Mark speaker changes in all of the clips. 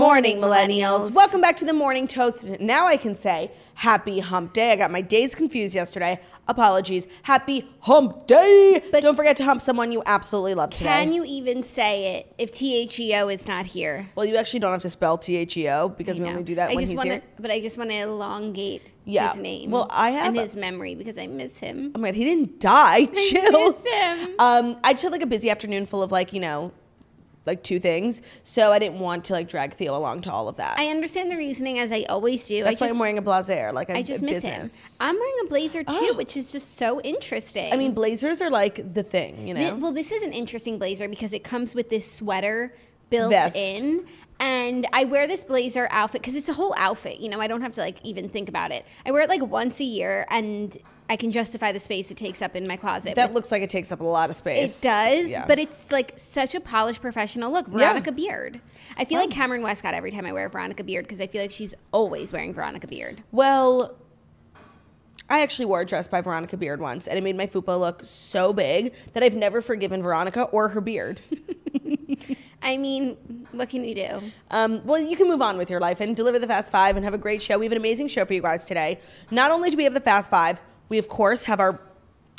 Speaker 1: morning, millennials. Welcome back to the Morning Toast. Now I can say happy hump day. I got my days confused yesterday. Apologies. Happy hump day. But don't forget to hump someone you absolutely love today.
Speaker 2: Can you even say it if THEO is not here?
Speaker 1: Well, you actually don't have to spell THEO because we only do that when he's here.
Speaker 2: But I just want to elongate his name.
Speaker 1: Well, and
Speaker 2: his memory because I miss him.
Speaker 1: Oh my God, he didn't die. Chill.
Speaker 2: I miss him.
Speaker 1: I just had like a busy afternoon full of like two things, so I didn't want to like drag Theo along to all of that.
Speaker 2: I understand the reasoning as I always do.
Speaker 1: That's why I'm wearing a blazer. Like
Speaker 2: I just miss him. I'm wearing a blazer too, which is just so interesting.
Speaker 1: I mean, blazers are like the thing, you know.
Speaker 2: Well, this is an interesting blazer because it comes with this sweater built in. And I wear this blazer outfit because it's a whole outfit. You know, I don't have to like even think about it. I wear it like once a year and I can justify the space it takes up in my closet.
Speaker 1: That looks like it takes up a lot of space.
Speaker 2: It does, but it's like such a polished professional look. Veronica Beard. I feel like Cameron Westcott every time I wear Veronica Beard because I feel like she's always wearing Veronica Beard.
Speaker 1: Well, I actually wore a dress by Veronica Beard once and it made my fupa look so big that I've never forgiven Veronica or her beard.
Speaker 2: I mean, what can you do?
Speaker 1: Well, you can move on with your life and deliver the Fast Five and have a great show. We have an amazing show for you guys today. Not only do we have the Fast Five, we, of course, have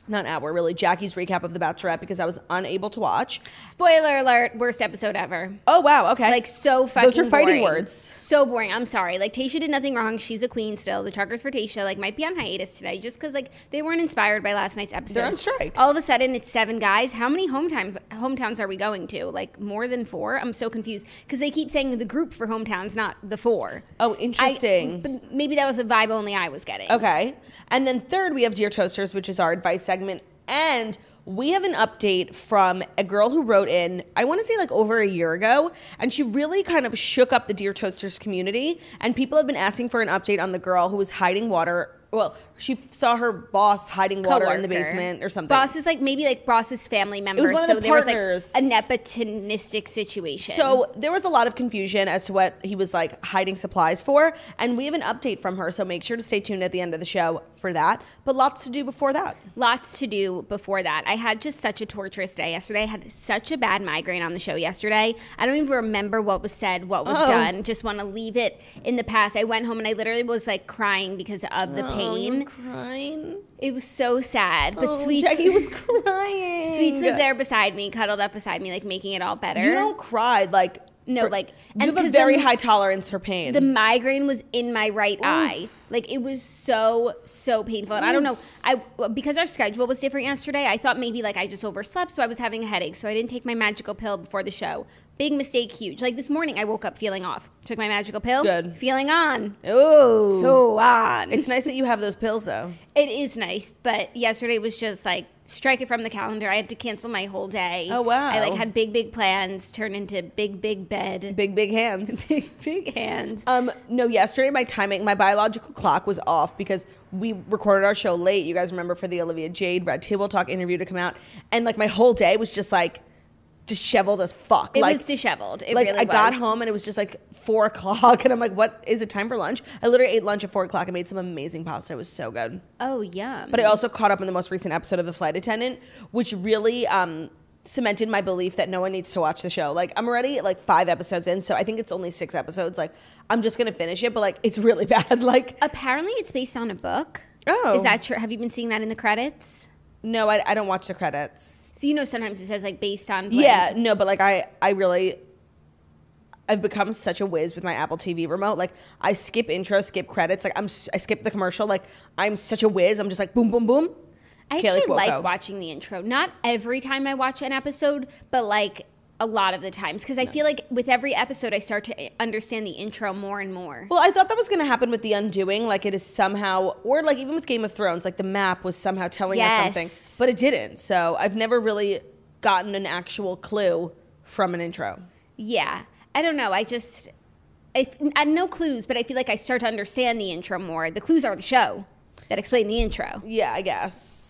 Speaker 1: Jackie's recap of The Bachelorette because I was unable to watch.
Speaker 2: Spoiler alert, worst episode ever.
Speaker 1: Oh, wow, okay.
Speaker 2: Like, so fucking
Speaker 1: Those are fighting
Speaker 2: boring.
Speaker 1: words.
Speaker 2: So boring. I'm sorry. Like, Tayshia did nothing wrong. She's a queen still. The truckers for Tayshia, like, might be on hiatus today just because, like, they weren't inspired by last night's episode.
Speaker 1: They're on strike.
Speaker 2: All of a sudden, it's 7 guys. How many hometowns are we going to? Like, more than 4? I'm so confused because they keep saying the group for hometowns, not the 4.
Speaker 1: Oh, interesting.
Speaker 2: But maybe that was a vibe only I was getting.
Speaker 1: Okay. And then third, we have Dear Toasters, which is our advice segment. And we have an update from a girl who wrote in, I want to say like over a year ago, and she really kind of shook up the Dear Toasters community, and people have been asking for an update on the girl who was hiding water. Well, she saw her boss hiding water in the basement or something.
Speaker 2: Boss is like maybe like boss's family member.
Speaker 1: It was one of the partners.
Speaker 2: There was like a nepotistic situation.
Speaker 1: So there was a lot of confusion as to what he was like hiding supplies for. And we have an update from her. So make sure to stay tuned at the end of the show for that. But lots to do before that.
Speaker 2: I had just such a torturous day yesterday. I had such a bad migraine on the show yesterday. I don't even remember what was said, what was done. Just want to leave it in the past. I went home and I literally was like crying because of the pain.
Speaker 1: You were crying?
Speaker 2: It was so sad. But
Speaker 1: Jackie was crying.
Speaker 2: Sweets was there beside me, cuddled up beside me, like making it all better.
Speaker 1: You don't cry, like...
Speaker 2: No,
Speaker 1: you have a very high tolerance for pain.
Speaker 2: The migraine was in my right eye. Like, it was so painful. And I don't know, because our schedule was different yesterday, I thought maybe, like, I just overslept, so I was having a headache. So I didn't take my magical pill before the show. Big mistake, huge. Like, this morning, I woke up feeling off. Took my magical pill.
Speaker 1: Good.
Speaker 2: Feeling on.
Speaker 1: Ooh.
Speaker 2: So on.
Speaker 1: It's nice that you have those pills, though.
Speaker 2: It is nice, but yesterday was just, like, strike it from the calendar. I had to cancel my whole day.
Speaker 1: Oh, wow.
Speaker 2: I, like, had big plans, turned into big bed.
Speaker 1: Big hands.
Speaker 2: big hands.
Speaker 1: No, yesterday my biological clock was off because we recorded our show late. You guys remember for the Olivia Jade Red Table Talk interview to come out. And, like, my whole day was just, like, disheveled as fuck.
Speaker 2: It was disheveled. It
Speaker 1: like,
Speaker 2: really
Speaker 1: I
Speaker 2: was.
Speaker 1: got home and it was just like 4 o'clock and I'm like, what is it time for lunch? I literally ate lunch at 4 o'clock. I made some amazing pasta. It was so good.
Speaker 2: Oh, yum.
Speaker 1: But I also caught up in the most recent episode of The Flight Attendant, which really cemented my belief that no one needs to watch the show. Like, I'm already like 5 episodes in, so I think it's only 6 episodes. Like, I'm just gonna finish it, but like, it's really bad. Like,
Speaker 2: apparently it's based on a book.
Speaker 1: Oh.
Speaker 2: Is that true? Have you been seeing that in the credits?
Speaker 1: No, I don't watch the credits.
Speaker 2: So, you know, sometimes it says, like, based on blank.
Speaker 1: Yeah, no, but, like, I've become such a whiz with my Apple TV remote. Like, I skip intro, skip credits. Like, I skip the commercial. Like, I'm such a whiz. I'm just like, boom, boom, boom.
Speaker 2: I actually like watching the intro. Not every time I watch an episode, but, like, a lot of the times. Because I feel like with every episode, I start to understand the intro more and more.
Speaker 1: Well, I thought that was going to happen with The Undoing. Like, it is somehow, or, like, even with Game of Thrones, like, the map was somehow telling us something. But it didn't. So I've never really gotten an actual clue from an intro.
Speaker 2: Yeah. I don't know. I no clues, but I feel like I start to understand the intro more. The clues are the show that explain the intro.
Speaker 1: Yeah, I guess.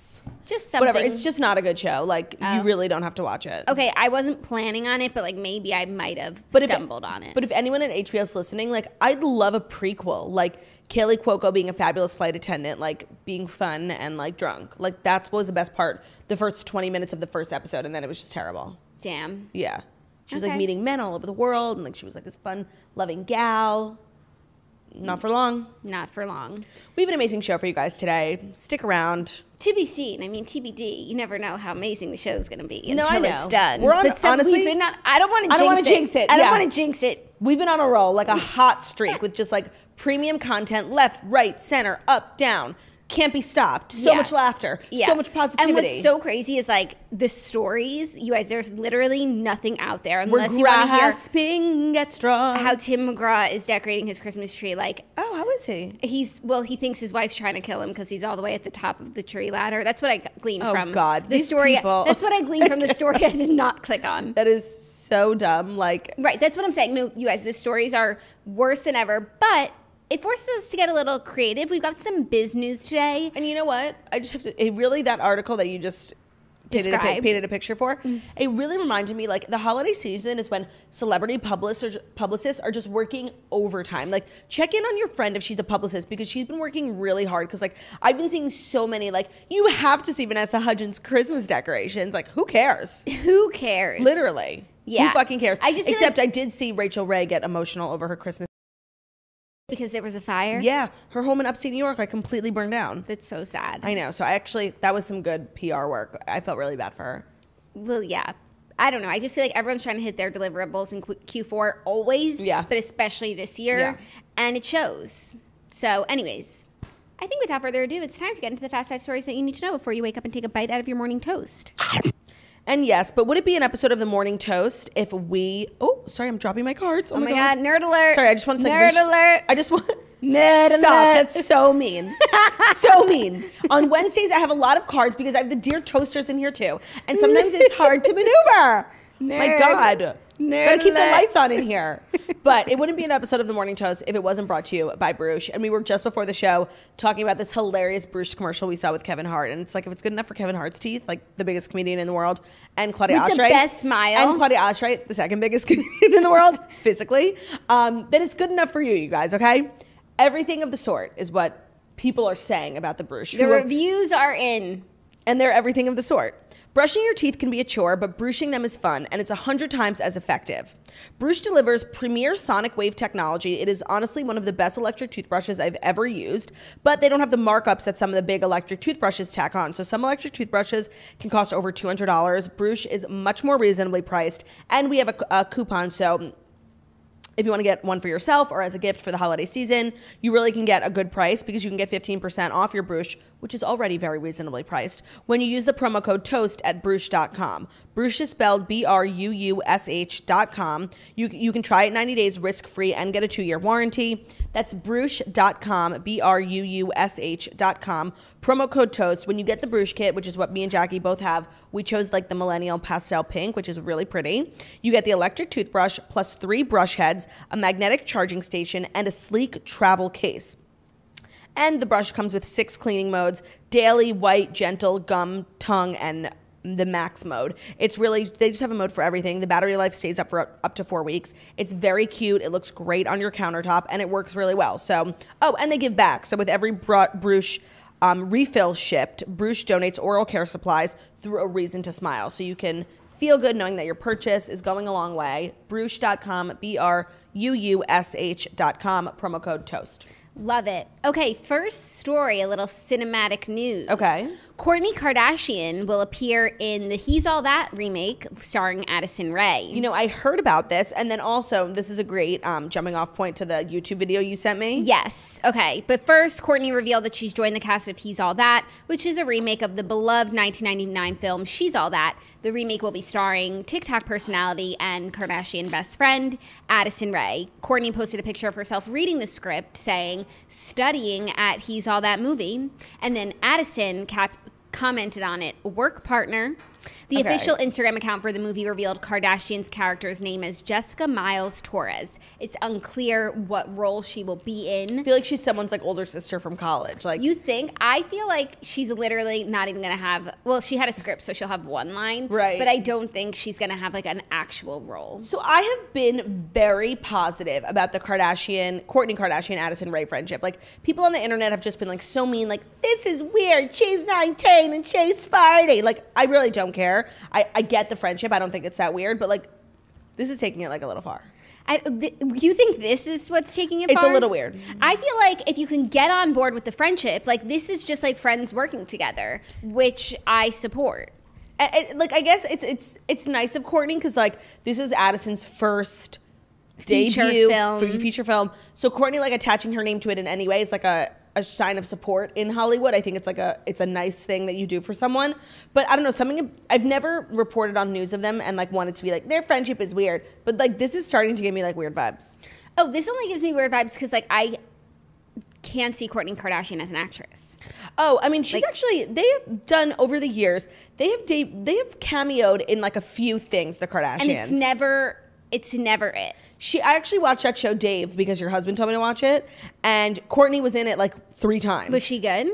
Speaker 2: Just something.
Speaker 1: Whatever. It's just not a good show. Like, you really don't have to watch it.
Speaker 2: Okay, I wasn't planning on it, but, like, maybe I might have stumbled on it.
Speaker 1: But if anyone at HBO's listening, like, I'd love a prequel. Like, Kaylee Cuoco being a fabulous flight attendant, like, being fun and, like, drunk. Like, that was the best part. The first 20 minutes of the first episode, and then it was just terrible.
Speaker 2: Damn.
Speaker 1: Yeah. She was like meeting men all over the world, and like she was like this fun, loving gal. Not for long.
Speaker 2: Not for long.
Speaker 1: We have an amazing show for you guys today. Stick around.
Speaker 2: To be seen. I mean, TBD. You never know how amazing the show is going to be
Speaker 1: No, I
Speaker 2: until
Speaker 1: know.
Speaker 2: it's done.
Speaker 1: We're on, honestly,
Speaker 2: I don't want to jinx it. I don't want to jinx it.
Speaker 1: We've been on a roll, like a hot streak with just like premium content, left, right, center, up, down. Can't be stopped. So much laughter. So much positivity.
Speaker 2: And what's so crazy is like the stories, you guys, there's literally nothing out there unless
Speaker 1: We're
Speaker 2: you want to hear
Speaker 1: grasping at straws.
Speaker 2: how Tim McGraw is decorating his Christmas tree. Like,
Speaker 1: oh, how is he?
Speaker 2: He thinks his wife's trying to kill him because he's all the way at the top of the tree ladder. That's what I gleaned from
Speaker 1: God.
Speaker 2: the story. That's what I gleaned from the story I did not click on.
Speaker 1: That is so dumb. Like,
Speaker 2: right. That's what I'm saying. No, you guys, the stories are worse than ever, but it forces us to get a little creative. We've got some biz news today.
Speaker 1: And you know what? I just have to, really, that article that you just painted a picture for, it really reminded me, like, the holiday season is when celebrity publicists are just working overtime. Like, check in on your friend if she's a publicist, because she's been working really hard. Because, like, I've been seeing so many, like, you have to see Vanessa Hudgens' Christmas decorations. Like, who cares?
Speaker 2: Who cares?
Speaker 1: Literally.
Speaker 2: Yeah.
Speaker 1: Who fucking cares?
Speaker 2: Except
Speaker 1: I did see Rachel Ray get emotional over her Christmas.
Speaker 2: Because there was a fire?
Speaker 1: Yeah. Her home in upstate New York, like, completely burned down.
Speaker 2: That's so sad.
Speaker 1: I know. So that was some good PR work. I felt really bad for her.
Speaker 2: Well, yeah. I don't know. I just feel like everyone's trying to hit their deliverables in Q4 always.
Speaker 1: Yeah.
Speaker 2: But especially this year.
Speaker 1: Yeah.
Speaker 2: And it shows. So anyways, I think without further ado, it's time to get into the Fast 5 stories that you need to know before you wake up and take a bite out of your morning toast.
Speaker 1: And yes, but would it be an episode of The Morning Toast if we... Oh, sorry, I'm dropping my cards.
Speaker 2: Oh my God, nerd alert.
Speaker 1: Sorry, I just wanted to...
Speaker 2: Nerd alert.
Speaker 1: I just want...
Speaker 2: Nerd
Speaker 1: Stop,
Speaker 2: alert.
Speaker 1: that's so mean. So mean. On Wednesdays, I have a lot of cards because I have the Dear Toasters in here too. And sometimes it's hard to maneuver. My God. Gotta keep the lights on in here. But it wouldn't be an episode of The Morning Toast if it wasn't brought to you by Bruche. And we were just before the show talking about this hilarious Bruche commercial we saw with Kevin Hart. And it's like, if it's good enough for Kevin Hart's teeth, like the biggest comedian in the world, and Claudia Oshry.
Speaker 2: With the best smile.
Speaker 1: And Claudia Oshry, the second biggest comedian in the world, physically, then it's good enough for you guys, okay? Everything of the sort is what people are saying about the Bruche.
Speaker 2: The reviews are in.
Speaker 1: And they're everything of the sort. Brushing your teeth can be a chore, but brushing them is fun, and it's 100 times as effective. Bruche delivers premier sonic wave technology. It is honestly one of the best electric toothbrushes I've ever used, but they don't have the markups that some of the big electric toothbrushes tack on. So some electric toothbrushes can cost over $200. Bruche is much more reasonably priced, and we have a coupon, so if you want to get one for yourself or as a gift for the holiday season, you really can get a good price because you can get 15% off your Bruche, which is already very reasonably priced, when you use the promo code TOAST at Bruche.com. Bruche is spelled BRUUSH.com. You can try it 90 days risk-free and get a 2-year warranty. That's Bruche.com, BRUUSH.com. Promo code TOAST. When you get the Bruche kit, which is what me and Jackie both have, we chose like the millennial pastel pink, which is really pretty. You get the electric toothbrush plus 3 brush heads, a magnetic charging station, and a sleek travel case. And the brush comes with 6 cleaning modes: daily, white, gentle, gum, tongue, and the max mode. It's really, they just have a mode for everything. The battery life stays up for up to 4 weeks. It's very cute. It looks great on your countertop, and it works really well. So, and they give back. So with every Bruche refill shipped, Bruche donates oral care supplies through A Reason to Smile. So you can feel good knowing that your purchase is going a long way. Bruche.com, BRUUSH.com, promo code TOAST.
Speaker 2: Love it. Okay, first story, a little cinematic news.
Speaker 1: Okay.
Speaker 2: Kourtney Kardashian will appear in the He's All That remake starring Addison Rae.
Speaker 1: You know, I heard about this, and then also, this is a great jumping off point to the YouTube video you sent me.
Speaker 2: Yes. Okay. But first, Kourtney revealed that she's joined the cast of He's All That, which is a remake of the beloved 1999 film She's All That. The remake will be starring TikTok personality and Kardashian best friend, Addison Rae. Kourtney posted a picture of herself reading the script, saying, studying at He's All That movie. And then Addison commented on it, work partner. The official Instagram account for the movie revealed Kardashian's character's name as Jessica Miles Torres. It's unclear what role she will be in.
Speaker 1: I feel like she's someone's like older sister from college. Like,
Speaker 2: you think? I feel like she's literally not even going to have, well, she had a script, so she'll have one line.
Speaker 1: Right.
Speaker 2: But I don't think she's going to have like an actual role.
Speaker 1: So I have been very positive about the Kourtney Kardashian, Addison Rae friendship. Like, people on the internet have just been like so mean, like, this is weird. She's 19 and she's 40. Like, I really don't care. I get the friendship. I don't think it's that weird, but like, This is taking it like a little far.
Speaker 2: You think this is what's taking it far?
Speaker 1: It's a little weird.
Speaker 2: I feel like if you can get on board with the friendship, like this is just like friends working together, which I support.
Speaker 1: Like I guess it's nice of Kourtney because like this is Addison's first
Speaker 2: Feature
Speaker 1: film. So Kourtney like attaching her name to it in any way is like a sign of support in Hollywood. I think it's a nice thing that you do for someone. But I don't know, something I've never reported on news of them and like wanted to be like their friendship is weird. But like this is starting to give me like weird vibes.
Speaker 2: Oh, this only gives me weird vibes because like I can't see Kourtney Kardashian as an actress.
Speaker 1: Oh, I mean, she's like, actually, they have done over the years, they have cameoed in like a few things, the Kardashians.
Speaker 2: And it's never it.
Speaker 1: I actually watched that show, Dave, because your husband told me to watch it, and Kourtney was in it like 3 times.
Speaker 2: Was she good?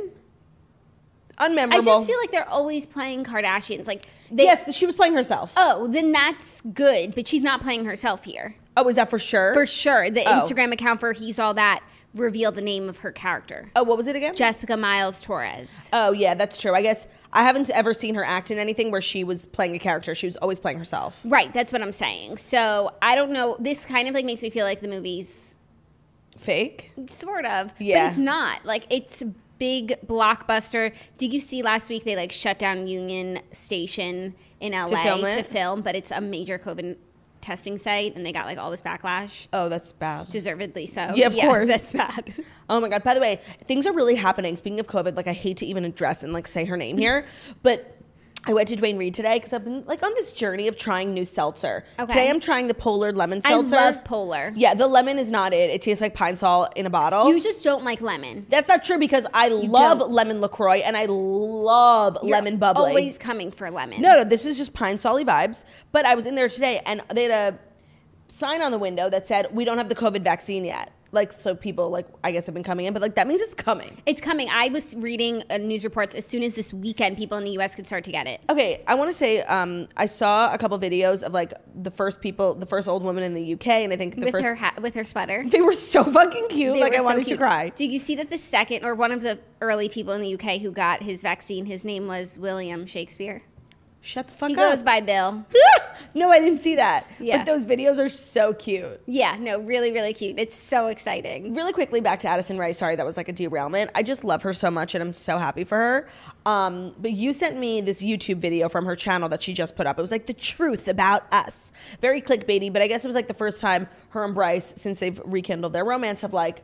Speaker 1: Unmemorable.
Speaker 2: I just feel like they're always playing Kardashians. Like
Speaker 1: yes, she was playing herself.
Speaker 2: Oh, then that's good, but she's not playing herself here.
Speaker 1: Oh, is that for sure?
Speaker 2: For sure. The Instagram account for He's All That revealed the name of her character.
Speaker 1: Oh, what was it again?
Speaker 2: Jessica Miles Torres.
Speaker 1: Oh, yeah, that's true. I guess I haven't ever seen her act in anything where she was playing a character. She was always playing herself.
Speaker 2: Right, that's what I'm saying. So, I don't know. This kind of like makes me feel like the movie's
Speaker 1: fake?
Speaker 2: Sort of.
Speaker 1: Yeah.
Speaker 2: But it's not. Like, it's a big blockbuster. Did you see last week they like shut down Union Station in LA to film, but it's a major COVID testing site and they got like all this backlash.
Speaker 1: Oh, that's bad.
Speaker 2: Deservedly so.
Speaker 1: Yeah, of course.
Speaker 2: That's bad.
Speaker 1: Oh my God. By the way, things are really happening. Speaking of COVID, like I hate to even address and like say her name here, but I went to Dwayne Reed today because I've been like on this journey of trying new seltzer. Okay. Today I'm trying the Polar lemon seltzer.
Speaker 2: I love Polar.
Speaker 1: Yeah, the lemon is not it. It tastes like pine salt in a bottle.
Speaker 2: You just don't like lemon.
Speaker 1: That's not true because I love lemon LaCroix and I love lemon bubbly.
Speaker 2: Always coming for lemon.
Speaker 1: No, this is just pine salty vibes. But I was in there today and they had a sign on the window that said, "We don't have the COVID vaccine yet." Like, so people, like, I guess have been coming in, but, like, that means it's coming.
Speaker 2: It's coming. I was reading news reports as soon as this weekend, people in the U.S. could start to get it.
Speaker 1: Okay, I want to say I saw a couple videos of, like, the first old woman in the U.K., and I think
Speaker 2: with her sweater.
Speaker 1: They were so fucking cute. Like, I wanted to cry.
Speaker 2: Did you see that the second, or one of the early people in the U.K. who got his vaccine, his name was William Shakespeare?
Speaker 1: Shut the fuck up.
Speaker 2: He goes by Bill.
Speaker 1: No, I didn't see that.
Speaker 2: Yeah.
Speaker 1: But those videos are so cute.
Speaker 2: Yeah, no, really, really cute. It's so exciting.
Speaker 1: Really quickly, back to Addison Rae. Sorry, that was like a derailment. I just love her so much, and I'm so happy for her. But you sent me this YouTube video from her channel that she just put up. It was like the truth about us. Very clickbaity, but I guess it was like the first time her and Bryce, since they've rekindled their romance, have like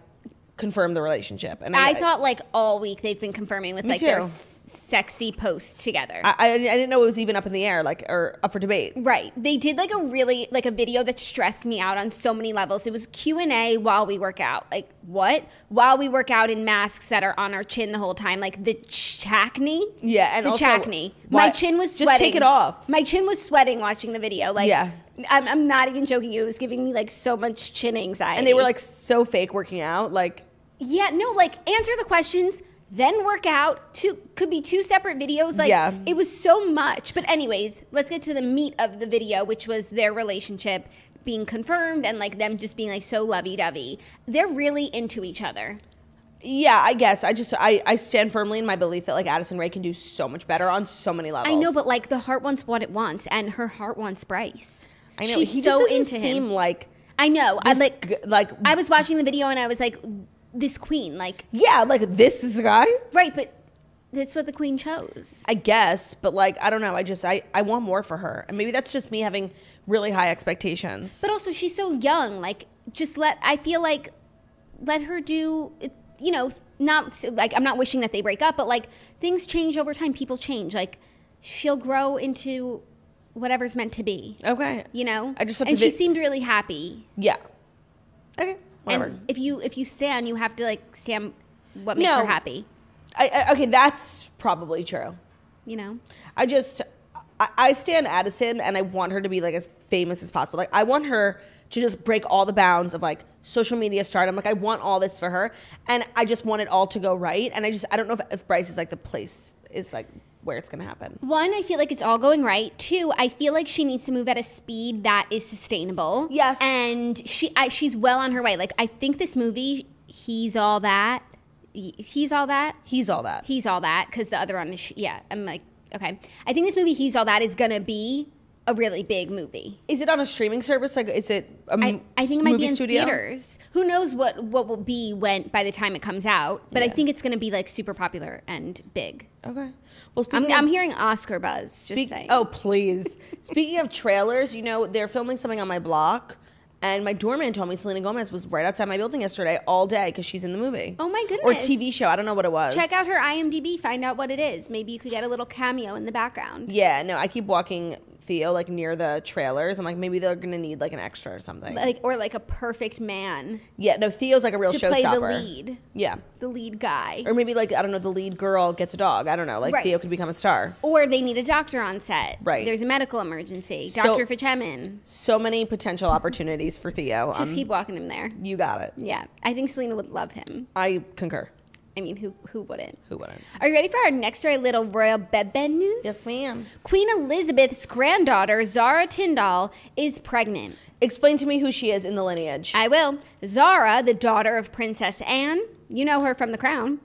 Speaker 1: confirmed the relationship. And
Speaker 2: I thought like all week they've been confirming with like their sexy posts together.
Speaker 1: I didn't know it was even up in the air, like, or up for debate.
Speaker 2: Right. They did like a video that stressed me out on so many levels. It was Q&A while we work out. Like, what? While we work out in masks that are on our chin the whole time. Like the chacney.
Speaker 1: Yeah, and
Speaker 2: the
Speaker 1: also,
Speaker 2: chacney. My chin was sweating.
Speaker 1: Just take it off.
Speaker 2: My chin was sweating watching the video. Like,
Speaker 1: yeah.
Speaker 2: I'm not even joking you. It was giving me like so much chin anxiety.
Speaker 1: And they were like so fake working out. Like,
Speaker 2: yeah, no, like answer the questions, then work out. Could be 2 separate videos. Like, yeah. It was so much. But anyways, let's get to the meat of the video, which was their relationship being confirmed and like them just being like so lovey-dovey. They're really into each other.
Speaker 1: Yeah, I guess. I stand firmly in my belief that like Addison Rae can do so much better on so many levels.
Speaker 2: I know, but like the heart wants what it wants, and her heart wants Bryce.
Speaker 1: I know.
Speaker 2: She's
Speaker 1: he
Speaker 2: so
Speaker 1: just
Speaker 2: into
Speaker 1: doesn't seem
Speaker 2: him.
Speaker 1: like
Speaker 2: I know.
Speaker 1: I
Speaker 2: was watching the video and I was like, this queen, like,
Speaker 1: yeah, like this is the guy,
Speaker 2: right? But that's what the queen chose,
Speaker 1: I guess. But like, I don't know. I want more for her, and maybe that's just me having really high expectations.
Speaker 2: But also, she's so young. Like, I feel like let her do. You know, not like I'm not wishing that they break up, but like things change over time. People change. Like, she'll grow into whatever's meant to be.
Speaker 1: Okay.
Speaker 2: You know,
Speaker 1: and
Speaker 2: she seemed really happy.
Speaker 1: Yeah. Okay. Whatever.
Speaker 2: And if you stan, you have to like stan what makes her happy.
Speaker 1: Okay, that's probably true.
Speaker 2: You know,
Speaker 1: I stan Addison, and I want her to be like as famous as possible. Like I want her to just break all the bounds of like social media stardom. Like I want all this for her, and I just want it all to go right. And I don't know if Bryce is like the place is like where it's going to happen. 1,
Speaker 2: I feel like it's all going right. 2, I feel like she needs to move at a speed that is sustainable.
Speaker 1: Yes.
Speaker 2: And she's well on her way. Like, I think this movie, He's All That. He's All That?
Speaker 1: He's All That.
Speaker 2: He's All That, because the other one is, I'm like, okay. I think this movie, He's All That, is going to be a really big movie.
Speaker 1: Is it on a streaming service? Like, is it a
Speaker 2: I think it might
Speaker 1: movie
Speaker 2: be in
Speaker 1: studio?
Speaker 2: theaters. Who knows what will be by the time it comes out? But I think it's going to be like super popular and big.
Speaker 1: Okay. Well,
Speaker 2: I'm hearing Oscar buzz. Just saying.
Speaker 1: Oh, please. Speaking of trailers, they're filming something on my block. And my doorman told me Selena Gomez was right outside my building yesterday all day because she's in the movie.
Speaker 2: Oh, my goodness.
Speaker 1: Or TV show. I don't know what it was.
Speaker 2: Check out her IMDb. Find out what it is. Maybe you could get a little cameo in the background.
Speaker 1: Yeah, no, I keep walking Theo like near the trailers. I'm like, maybe they're going to need like an extra or something.
Speaker 2: Or like a perfect man.
Speaker 1: Yeah, no, Theo's like a real showstopper.
Speaker 2: To play the lead.
Speaker 1: Yeah.
Speaker 2: The lead guy.
Speaker 1: Or maybe like, I don't know, the lead girl gets a dog. I don't know. Like Theo could become a star.
Speaker 2: Or they need a doctor on set.
Speaker 1: Right.
Speaker 2: There's a medical emergency. Dr. Fichemin.
Speaker 1: So many potential opportunities for Theo.
Speaker 2: Just keep walking him there.
Speaker 1: You got it.
Speaker 2: Yeah. I think Selena would love him.
Speaker 1: I concur.
Speaker 2: I mean, who wouldn't?
Speaker 1: Who wouldn't?
Speaker 2: Are you ready for our next story, little royal bebe news?
Speaker 1: Yes, ma'am.
Speaker 2: Queen Elizabeth's granddaughter, Zara Tindall, is pregnant.
Speaker 1: Explain to me who she is in the lineage.
Speaker 2: I will. Zara, the daughter of Princess Anne. You know her from The Crown.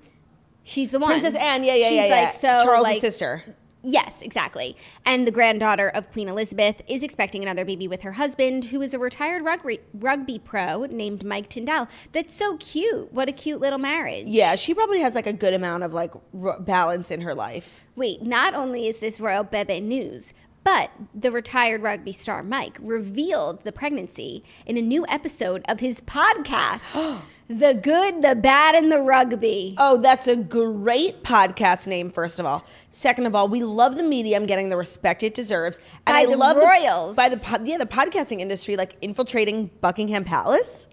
Speaker 2: She's the one.
Speaker 1: Princess Anne, yeah.
Speaker 2: She's like
Speaker 1: Charles' sister.
Speaker 2: Yes, exactly. And the granddaughter of Queen Elizabeth is expecting another baby with her husband, who is a retired rugby pro named Mike Tindall. That's so cute. What a cute little marriage.
Speaker 1: Yeah, she probably has like a good amount of like balance in her life.
Speaker 2: Wait, not only is this royal bebe news, but the retired rugby star Mike revealed the pregnancy in a new episode of his podcast, The Good, the Bad, and the Rugby.
Speaker 1: Oh, that's a great podcast name, first of all. Second of all, we love the medium getting the respect it deserves. And
Speaker 2: By the royals.
Speaker 1: the podcasting industry, like infiltrating Buckingham Palace.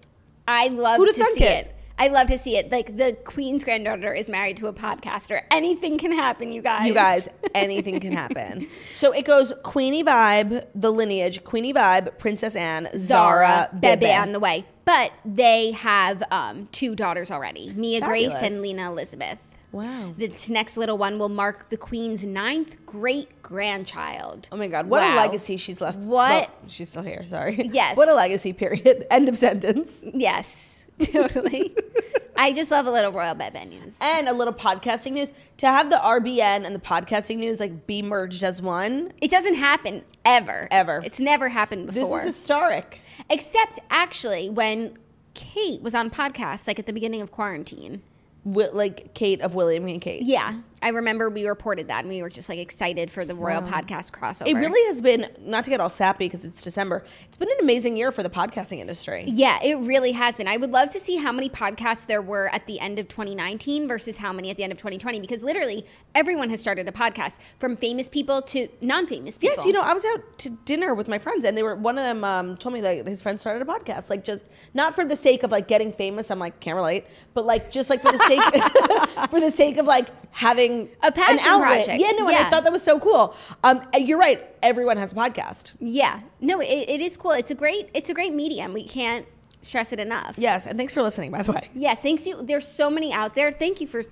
Speaker 2: I love to see it. I love to see it. Like, the Queen's granddaughter is married to a podcaster. Anything can happen, you guys.
Speaker 1: You guys, anything can happen. So it goes Queenie Vibe, the lineage, Queenie Vibe, Princess Anne, Zara, Bebe
Speaker 2: on the way. But they have 2 daughters already, Mia
Speaker 1: Fabulous.
Speaker 2: Grace and Lena Elizabeth.
Speaker 1: Wow.
Speaker 2: This next little one will mark the Queen's 9th great-grandchild.
Speaker 1: Oh my God, what a legacy she's left.
Speaker 2: What?
Speaker 1: Well, she's still here, sorry.
Speaker 2: Yes.
Speaker 1: What a legacy, period. End of sentence.
Speaker 2: Yes. Totally. I just love a little royal bebe news.
Speaker 1: And a little podcasting news. To have the RBN and the podcasting news like be merged as one.
Speaker 2: It doesn't happen ever.
Speaker 1: Ever.
Speaker 2: It's never happened before.
Speaker 1: This is historic.
Speaker 2: Except actually when Kate was on podcasts like at the beginning of quarantine.
Speaker 1: Like Kate of William and Kate.
Speaker 2: Yeah. I remember we reported that and we were just like excited for the royal podcast crossover.
Speaker 1: It really has been, not to get all sappy because it's December, it's been an amazing year for the podcasting industry.
Speaker 2: Yeah, it really has been. I would love to see how many podcasts there were at the end of 2019 versus how many at the end of 2020 because literally everyone has started a podcast from famous people to non-famous people.
Speaker 1: Yes, I was out to dinner with my friends and one of them told me that his friend started a podcast, like just not for the sake of like getting famous. I'm like, can't relate, but like just like for the sake for the sake of like having
Speaker 2: a passion project.
Speaker 1: Yeah, no, and I thought that was so cool. You're right. Everyone has a podcast.
Speaker 2: Yeah, no, it is cool. It's a great medium. We can't stress it enough.
Speaker 1: Yes, and thanks for listening, by the way.
Speaker 2: Yeah, thanks you. There's so many out there. Thank you for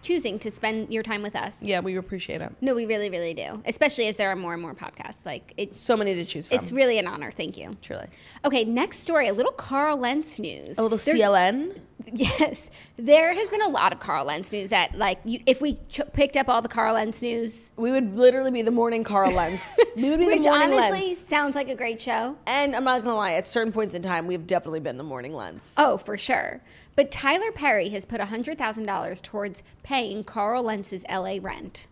Speaker 2: choosing to spend your time with us.
Speaker 1: Yeah, we appreciate it.
Speaker 2: No, we really, really do. Especially as there are more and more podcasts. Like it's
Speaker 1: so many to choose from.
Speaker 2: It's really an honor. Thank you.
Speaker 1: Truly.
Speaker 2: Okay, next story. A little Carl Lentz news.
Speaker 1: A little CLN.
Speaker 2: Yes, there has been a lot of Carl Lentz news that, like, if we picked up all the Carl Lentz news,
Speaker 1: we would literally be the morning Carl Lentz. We would be
Speaker 2: which
Speaker 1: the morning
Speaker 2: honestly
Speaker 1: Lentz.
Speaker 2: Sounds like a great show.
Speaker 1: And I'm not gonna lie, at certain points in time, we've definitely been the morning Lentz.
Speaker 2: Oh, for sure. But Tyler Perry has put $100,000 towards paying Carl Lentz's LA rent.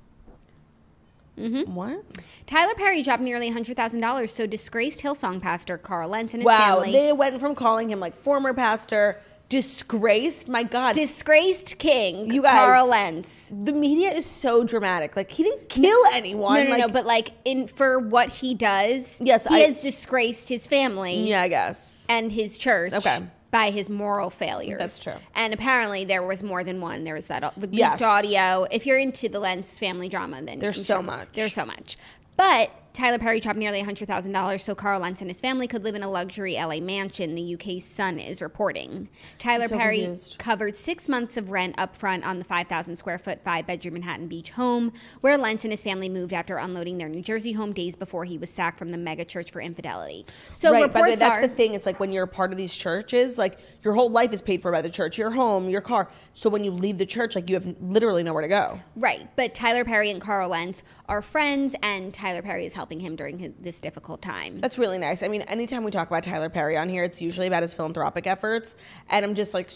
Speaker 2: Mm-hmm.
Speaker 1: What?
Speaker 2: Tyler Perry dropped nearly $100,000 so disgraced Hillsong pastor Carl Lentz and his family.
Speaker 1: Wow, they went from calling him like former pastor, disgraced, my God.
Speaker 2: Disgraced king,
Speaker 1: you guys,
Speaker 2: Carl Lentz.
Speaker 1: The media is so dramatic. Like, he didn't kill anyone.
Speaker 2: No, but like for what he does,
Speaker 1: yes,
Speaker 2: he has disgraced his family.
Speaker 1: Yeah, I guess.
Speaker 2: And his church.
Speaker 1: Okay.
Speaker 2: By his moral failures.
Speaker 1: That's true.
Speaker 2: And apparently there was more than one. There was that leaked
Speaker 1: yes.
Speaker 2: audio. If you're into the Lentz family drama, then
Speaker 1: there's so much.
Speaker 2: There's so much. But Tyler Perry dropped nearly $100,000 so Carl Lentz and his family could live in a luxury LA mansion, the UK's Sun is reporting. Tyler Perry covered 6 months of rent up front on the 5,000 square foot, 5-bedroom Manhattan Beach home, where Lentz and his family moved after unloading their New Jersey home days before he was sacked from the mega church for infidelity. So
Speaker 1: right, but that's the thing. It's like when you're a part of these churches, like your whole life is paid for by the church, your home, your car. So when you leave the church, like you have literally nowhere to go.
Speaker 2: Right, but Tyler Perry and Carl Lentz are friends, and Tyler Perry is helping helping him during this difficult time.
Speaker 1: That's really nice. I mean, anytime we talk about Tyler Perry on here, it's usually about his philanthropic efforts. And I'm just like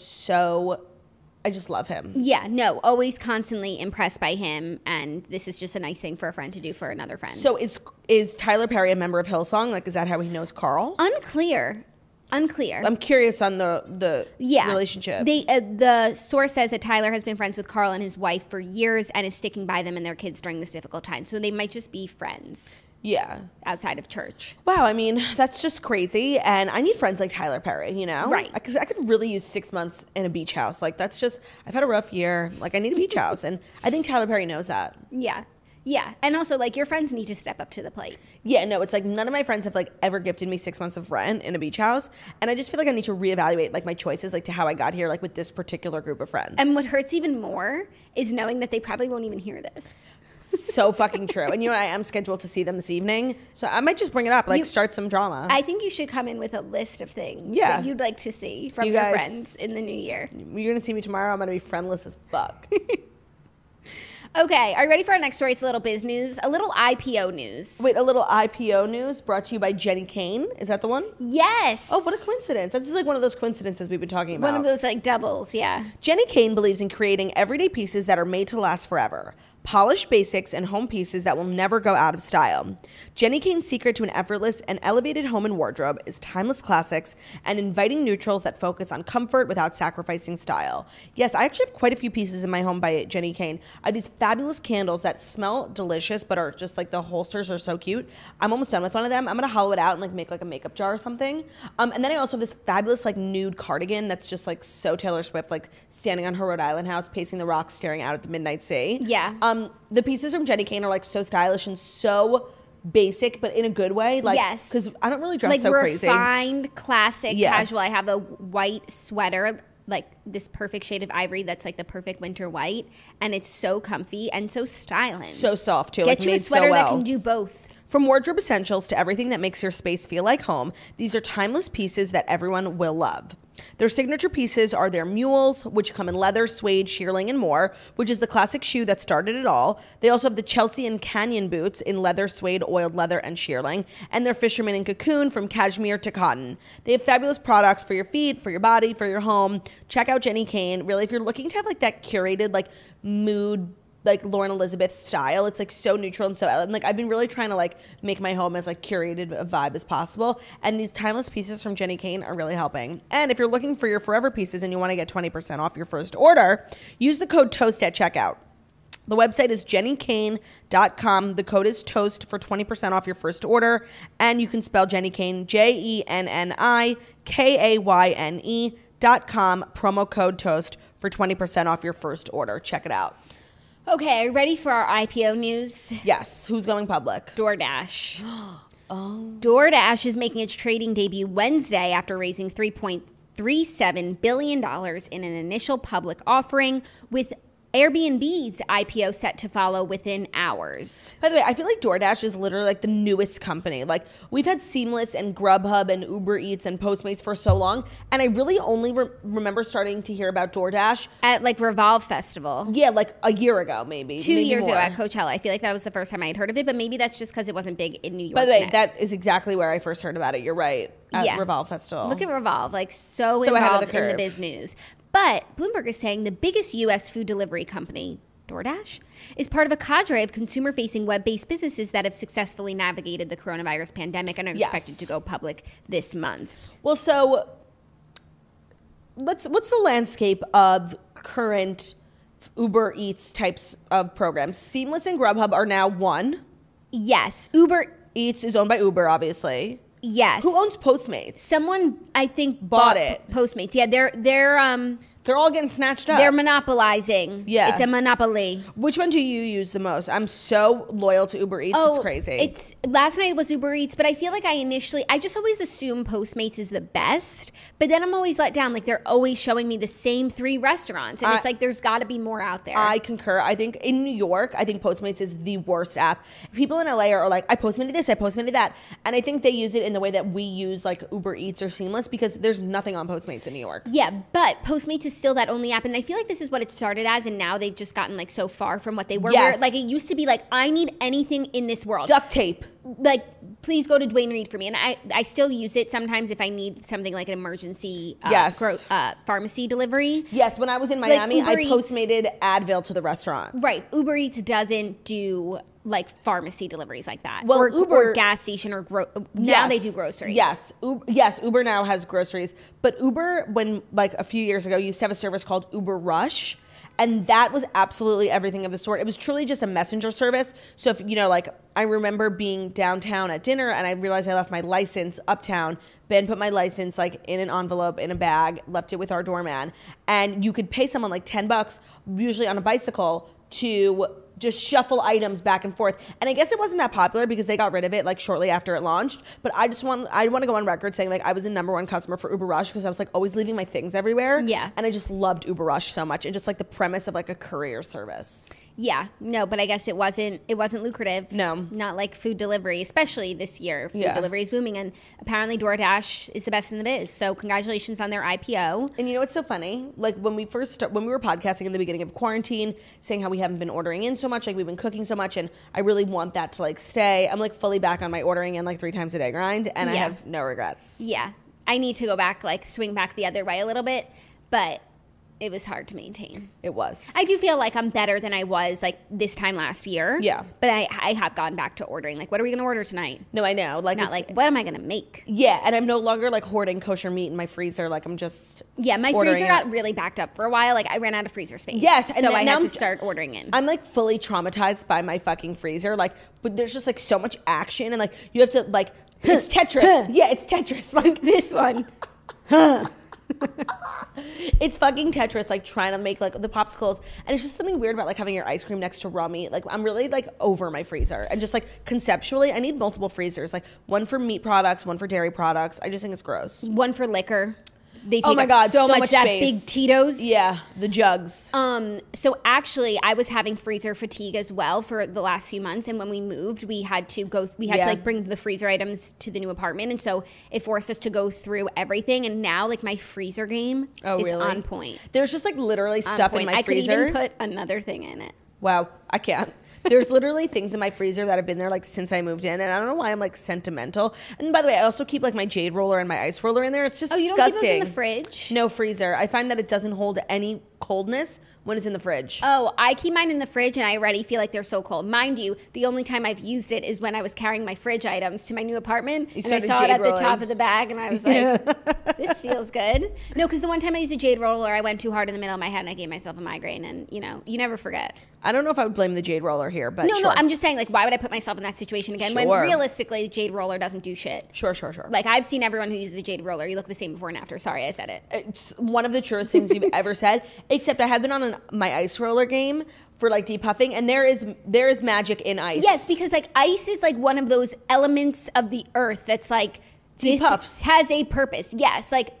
Speaker 1: I just love him.
Speaker 2: Yeah, no, always constantly impressed by him. And this is just a nice thing for a friend to do for another friend.
Speaker 1: So is Tyler Perry a member of Hillsong? Like, is that how he knows Carl?
Speaker 2: Unclear. I'm curious
Speaker 1: on the relationship.
Speaker 2: The source says that Tyler has been friends with Carl and his wife for years and is sticking by them and their kids during this difficult time. So they might just be friends.
Speaker 1: Yeah.
Speaker 2: Outside of church.
Speaker 1: Wow, I mean, that's just crazy. And I need friends like Tyler Perry, you know?
Speaker 2: Right.
Speaker 1: Because I could really use 6 months in a beach house. Like, that's just, I've had a rough year. Like, I need a beach house. And I think Tyler Perry knows that.
Speaker 2: Yeah. Yeah. And also, like, your friends need to step up to the plate.
Speaker 1: Yeah, no, it's like none of my friends have, like, ever gifted me 6 months of rent in a beach house. And I just feel like I need to reevaluate, like, my choices, like, to how I got here, like, with this particular group of friends.
Speaker 2: And what hurts even more is knowing that they probably won't even hear this.
Speaker 1: So fucking true. And you know what? I am scheduled to see them this evening. So I might just bring it up, like start some drama.
Speaker 2: I think you should come in with a list of things
Speaker 1: that
Speaker 2: you'd like to see from your friends in the new year.
Speaker 1: You're going to see me tomorrow. I'm going to be friendless as fuck.
Speaker 2: Okay, are you ready for our next story? It's a little biz news, a little IPO news.
Speaker 1: Wait, a little IPO news brought to you by Jenny Kane. Is that the one?
Speaker 2: Yes.
Speaker 1: Oh, what a coincidence. That's just like one of those coincidences we've been talking about.
Speaker 2: One of those like doubles, yeah.
Speaker 1: Jenny Kane believes in creating everyday pieces that are made to last forever. Polished basics and home pieces that will never go out of style. Jenny Kane's secret to an effortless and elevated home and wardrobe is timeless classics and inviting neutrals that focus on comfort without sacrificing style. Yes, I actually have quite a few pieces in my home by Jenny Kane. I have these fabulous candles that smell delicious but are just like the holsters are so cute. I'm almost done with one of them. I'm going to hollow it out and like make like a makeup jar or something. And then I also have this fabulous like nude cardigan that's just like so Taylor Swift, like standing on her Rhode Island house, pacing the rocks, staring out at the midnight sea.
Speaker 2: Yeah.
Speaker 1: The pieces from Jenny Kane are like so stylish and so basic, but in a good way. Like,
Speaker 2: yes.
Speaker 1: Because I don't really dress
Speaker 2: like
Speaker 1: so crazy.
Speaker 2: Like refined, classic, casual. I have a white sweater, like this perfect shade of ivory that's like the perfect winter white. And it's so comfy and so styling.
Speaker 1: So soft too.
Speaker 2: Get
Speaker 1: like,
Speaker 2: you a
Speaker 1: made
Speaker 2: sweater
Speaker 1: so well.
Speaker 2: that can do both.
Speaker 1: From wardrobe essentials to everything that makes your space feel like home, these are timeless pieces that everyone will love. Their signature pieces are their mules, which come in leather, suede, shearling, and more, which is the classic shoe that started it all. They also have the Chelsea and Canyon boots in leather, suede, oiled leather, and shearling, and their fisherman and cocoon from cashmere to cotton. They have fabulous products for your feet, for your body, for your home. Check out Jenny Kane. Really, if you're looking to have like that curated, like mood, like Lauren Elizabeth style, it's like so neutral and so and like I've been really trying to like make my home as like curated a vibe as possible, and these timeless pieces from Jenny Kane are really helping. And if you're looking for your forever pieces and you want to get 20% off your first order, use the code TOAST at checkout. The website is jennykane.com. The code is TOAST for 20% off your first order, and you can spell Jenny Kane JENNIKAYNE.com, promo code TOAST for 20% off your first order. Check it out.
Speaker 2: Okay, are you ready for our IPO news?
Speaker 1: Yes. Who's going public?
Speaker 2: DoorDash. DoorDash is making its trading debut Wednesday after raising $3.37 billion in an initial public offering, with Airbnb's IPO set to follow within hours.
Speaker 1: By the way, I feel like DoorDash is literally like the newest company. Like, we've had Seamless and Grubhub and Uber Eats and Postmates for so long, and I really only remember starting to hear about DoorDash
Speaker 2: at like Revolve Festival.
Speaker 1: Yeah, like a year ago, maybe.
Speaker 2: 2 years
Speaker 1: more.
Speaker 2: ago at Coachella. I feel like that was the first time I had heard of it, but maybe that's just because it wasn't big in New York.
Speaker 1: By the way, that is exactly where I first heard about it. You're right. At Revolve Festival.
Speaker 2: Look at Revolve, like so involved in the biz news. But Bloomberg is saying the biggest U.S. food delivery company, DoorDash, is part of a cadre of consumer-facing web-based businesses that have successfully navigated the coronavirus pandemic and are expected to go public this month.
Speaker 1: Well, so what's the landscape of current Uber Eats types of programs? Seamless and Grubhub are now one.
Speaker 2: Yes. Uber
Speaker 1: Eats is owned by Uber, obviously.
Speaker 2: Yes.
Speaker 1: Who owns Postmates?
Speaker 2: Someone, I think,
Speaker 1: bought it.
Speaker 2: Postmates. Yeah,
Speaker 1: they're all getting snatched up.
Speaker 2: They're monopolizing.
Speaker 1: Yeah.
Speaker 2: It's a monopoly.
Speaker 1: Which one do you use the most? I'm so loyal to Uber Eats. It's crazy.
Speaker 2: Last night it was Uber Eats, but I feel like I just always assume Postmates is the best, but then I'm always let down. Like, they're always showing me the same 3 restaurants, and it's like there's got to be more out there.
Speaker 1: I concur. I think in New York, I think Postmates is the worst app. People in LA are like, I Postmated this, I Postmated that. And I think they use it in the way that we use like Uber Eats or Seamless, because there's nothing on Postmates in New York.
Speaker 2: Yeah, but Postmates is still that only app, and I feel like this is what it started as, and now they've just gotten like so far from what they were.
Speaker 1: Yes.
Speaker 2: Where, like, it used to be like, I need anything in this world.
Speaker 1: Duct tape.
Speaker 2: Like, please go to Dwayne Reed for me. And I still use it sometimes if I need something like an emergency pharmacy delivery.
Speaker 1: Yes, when I was in Miami,
Speaker 2: like
Speaker 1: I Postmated Advil to the restaurant.
Speaker 2: Right. Uber Eats doesn't do like pharmacy deliveries like that.
Speaker 1: Well, Uber,
Speaker 2: or gas station or now they do groceries.
Speaker 1: Yes. Uber now has groceries. But Uber, when like a few years ago, used to have a service called Uber Rush. And that was absolutely everything of the sort. It was truly just a messenger service. So if, like I remember being downtown at dinner and I realized I left my license uptown. Ben put my license like in an envelope in a bag, left it with our doorman. And you could pay someone like $10, usually on a bicycle, to just shuffle items back and forth. And I guess it wasn't that popular because they got rid of it like shortly after it launched. But I want to go on record saying like I was the #1 customer for Uber Rush because I was like always leaving my things everywhere.
Speaker 2: Yeah.
Speaker 1: And I just loved Uber Rush so much. And just like the premise of like a courier service.
Speaker 2: Yeah, no, but I guess it wasn't lucrative.
Speaker 1: No.
Speaker 2: Not like food delivery, especially this year. Food delivery is booming, and apparently DoorDash is the best in the biz. So congratulations on their IPO.
Speaker 1: And you know what's so funny? Like when we were podcasting in the beginning of quarantine, saying how we haven't been ordering in so much, like we've been cooking so much, and I really want that to like stay. I'm like fully back on my ordering in like 3 times a day grind, and I have no regrets.
Speaker 2: Yeah, I need to go back, like swing back the other way a little bit, but it was hard to maintain.
Speaker 1: It was.
Speaker 2: I do feel like I'm better than I was like this time last year.
Speaker 1: Yeah.
Speaker 2: But I have gone back to ordering. Like, what are we going to order tonight?
Speaker 1: No, I know. Like,
Speaker 2: not like, what am I going to make?
Speaker 1: Yeah, and I'm no longer like hoarding kosher meat in my freezer. Like, I'm just
Speaker 2: my freezer got really backed up for a while. Like, I ran out of freezer space.
Speaker 1: Yes, and
Speaker 2: so I had to start ordering in.
Speaker 1: I'm like fully traumatized by my fucking freezer. Like, but there's just like so much action, and like you have to like it's Tetris. Yeah, it's Tetris. Like
Speaker 2: this one.
Speaker 1: It's fucking Tetris, like trying to make like the popsicles, and it's just something weird about like having your ice cream next to raw meat. Like I'm really like over my freezer, and just like conceptually I need multiple freezers, like one for meat products, one for dairy products. I just think it's gross.
Speaker 2: One for liquor. They take
Speaker 1: oh my God,
Speaker 2: so much that
Speaker 1: space.
Speaker 2: big Tito's.
Speaker 1: Yeah, the jugs.
Speaker 2: So actually, I was having freezer fatigue as well for the last few months, and when we moved, we had to like bring the freezer items to the new apartment, and so it forced us to go through everything. And now, like my freezer game is on point.
Speaker 1: There's just like literally stuff in my freezer.
Speaker 2: I could even put another thing in it.
Speaker 1: Wow, I can't. There's literally things in my freezer that have been there like since I moved in, and I don't know why I'm like sentimental. And by the way, I also keep like my jade roller and my ice roller in there. It's just disgusting.
Speaker 2: You don't keep those in the fridge?
Speaker 1: No freezer. I find that it doesn't hold any coldness when it's in the fridge.
Speaker 2: Oh, I keep mine in the fridge, and I already feel like they're so cold. Mind you, the only time I've used it is when I was carrying my fridge items to my new apartment, and I saw it at the top of the bag, and I was like, this feels good. No, because the one time I used a jade roller, I went too hard in the middle of my head, and I gave myself a migraine, and you never forget.
Speaker 1: I don't know if I would blame the jade roller here, but
Speaker 2: No, I'm just saying, like, why would I put myself in that situation again when realistically, jade roller doesn't do shit?
Speaker 1: Sure.
Speaker 2: Like, I've seen everyone who uses a jade roller. You look the same before and after. Sorry, I said it.
Speaker 1: It's one of the truest things you've ever said, except I have been on my ice roller game for like depuffing, and there is magic in ice.
Speaker 2: Yes, because like ice is like one of those elements of the earth that's like
Speaker 1: depuffs.
Speaker 2: This has a purpose. Yes, like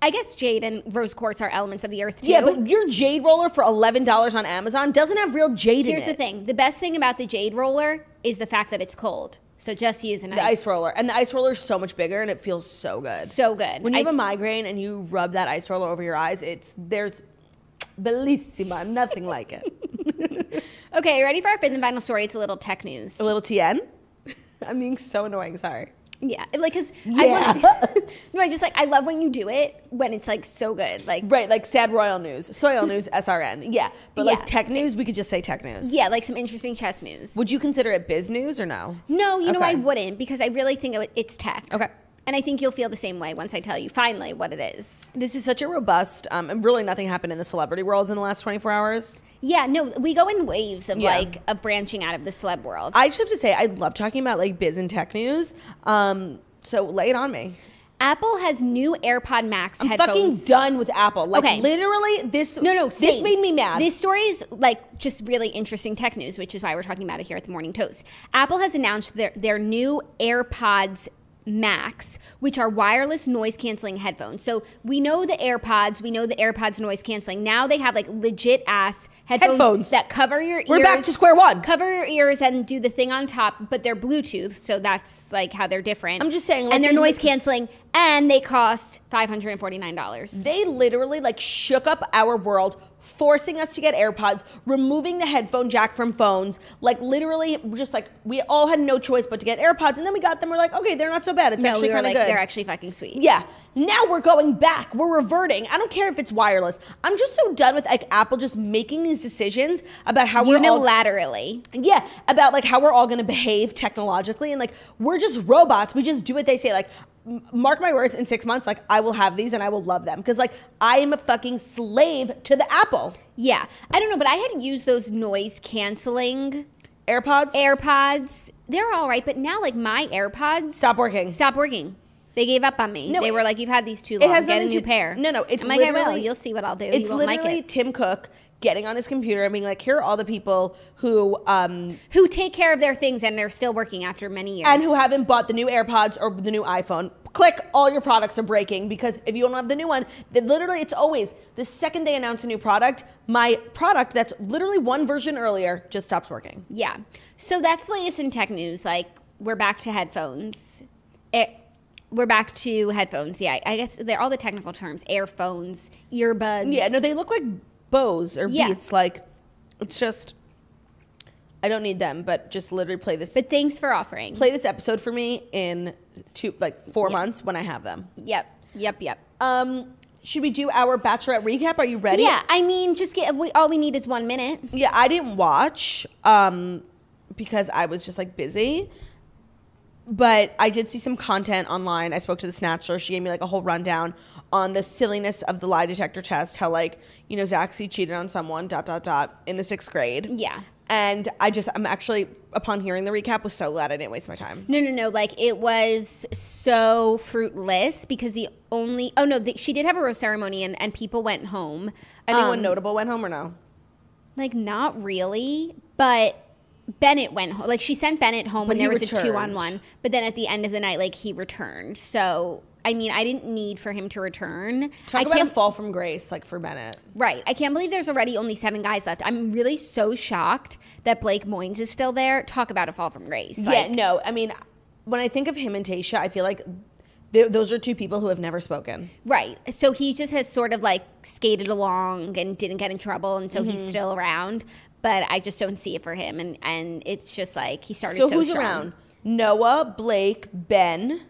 Speaker 2: I guess jade and rose quartz are elements of the earth too.
Speaker 1: Yeah, but your jade roller for $11 on Amazon doesn't have real jade in it.
Speaker 2: Here's the thing. The best thing about the jade roller is the fact that it's cold. So just use an
Speaker 1: ice roller. And the ice roller is so much bigger, and it feels so good.
Speaker 2: So good.
Speaker 1: When you have a migraine and you rub that ice roller over your eyes, there's bellissima, nothing like it.
Speaker 2: Okay, ready for our fifth and final story? It's a little tech news.
Speaker 1: A little TN? I'm being so annoying, sorry.
Speaker 2: Yeah, like, cause I love when you do it when it's like so good, like
Speaker 1: right, like sad royal news, soil news, SRN, yeah, but like tech news, we could just say tech news.
Speaker 2: Yeah, like some interesting chess news.
Speaker 1: Would you consider it biz news or no?
Speaker 2: No, you know I wouldn't, because I really think it's tech.
Speaker 1: Okay.
Speaker 2: And I think you'll feel the same way once I tell you finally what it is.
Speaker 1: This is such a robust, and really nothing happened in the celebrity world in the last 24 hours.
Speaker 2: Yeah, no, we go in waves of of branching out of the celeb world.
Speaker 1: I just have to say, I love talking about like biz and tech news. So lay it on me.
Speaker 2: Apple has new AirPod Max
Speaker 1: headphones. I'm fucking done with Apple. Like literally this.
Speaker 2: No,
Speaker 1: this made me mad.
Speaker 2: This story is like just really interesting tech news, which is why we're talking about it here at the Morning Toast. Apple has announced their new AirPods Max, which are wireless noise canceling headphones. So we know the AirPods noise canceling. Now they have like legit ass headphones that cover your ears.
Speaker 1: We're back to square one.
Speaker 2: Cover your ears and do the thing on top, but they're Bluetooth, so that's like how they're different.
Speaker 1: I'm just saying, like,
Speaker 2: and they're noise canceling, and they cost $549.
Speaker 1: They literally like shook up our world, forcing us to get AirPods, removing the headphone jack from phones, like literally just like we all had no choice but to get AirPods, and then we got them. We're like, okay, they're not so bad. It's actually kind of good.
Speaker 2: They're actually fucking sweet.
Speaker 1: Yeah. Now we're going back. We're reverting. I don't care if it's wireless. I'm just so done with like Apple just making these decisions about how we're all
Speaker 2: unilaterally.
Speaker 1: Yeah, about like how we're all going to behave technologically, and like we're just robots. We just do what they say. Like, mark my words, in 6 months, like I will have these and I will love them because like I am a fucking slave to the Apple.
Speaker 2: Yeah, I don't know, but I had used those noise canceling
Speaker 1: AirPods.
Speaker 2: They're all right, but now like my AirPods
Speaker 1: Stop working.
Speaker 2: They gave up on me.
Speaker 1: No,
Speaker 2: they were like, "You've had these too long. Get a new pair."
Speaker 1: No, it's
Speaker 2: I'm like, I will. You'll see what I'll do.
Speaker 1: It's
Speaker 2: you won't
Speaker 1: literally
Speaker 2: like it.
Speaker 1: Tim Cook getting on his computer and being like, "Here are all the people who
Speaker 2: take care of their things and they're still working after many years
Speaker 1: and who haven't bought the new AirPods or the new iPhone. Click, all your products are breaking because if you don't have the new one, then literally it's always the second they announce a new product, my product that's literally one version earlier just stops working."
Speaker 2: Yeah. So that's the latest in tech news. Like we're back to headphones. Yeah, I guess they're all the technical terms: earphones, earbuds.
Speaker 1: Yeah, no, they look like Bose or Beats. Like, it's just, I don't need them, but just literally play this.
Speaker 2: But thanks for offering.
Speaker 1: Play this episode for me in 4 months when I have them.
Speaker 2: Yep.
Speaker 1: Should we do our Bachelorette recap? Are you ready?
Speaker 2: Yeah, I mean, all we need is 1 minute.
Speaker 1: Yeah, I didn't watch because I was just like busy. But I did see some content online. I spoke to the Snatcher. She gave me like a whole rundown on the silliness of the lie detector test. How like, you know, Zaxi cheated on someone, ... in the 6th grade.
Speaker 2: Yeah.
Speaker 1: And I'm actually, upon hearing the recap, was so glad I didn't waste my time.
Speaker 2: No. Like, it was so fruitless because she did have a rose ceremony and people went home.
Speaker 1: Anyone notable went home or no?
Speaker 2: Like, not really, but Bennett went home. Like, she sent Bennett home when there was a 2-on-1. But then at the end of the night, like, he returned. So, I mean, I didn't need for him to return.
Speaker 1: Talk about a fall from grace, like, for Bennett.
Speaker 2: Right. I can't believe there's already only 7 guys left. I'm really so shocked that Blake Moynes is still there. Talk about a fall from grace.
Speaker 1: Yeah, no. I mean, when I think of him and Tayshia, I feel like those are 2 people who have never spoken.
Speaker 2: Right. So he just has sort of, like, skated along and didn't get in trouble, and so he's still around. But I just don't see it for him. And it's just like he started so
Speaker 1: who's
Speaker 2: strong.
Speaker 1: around? Noah, Blake, Ben,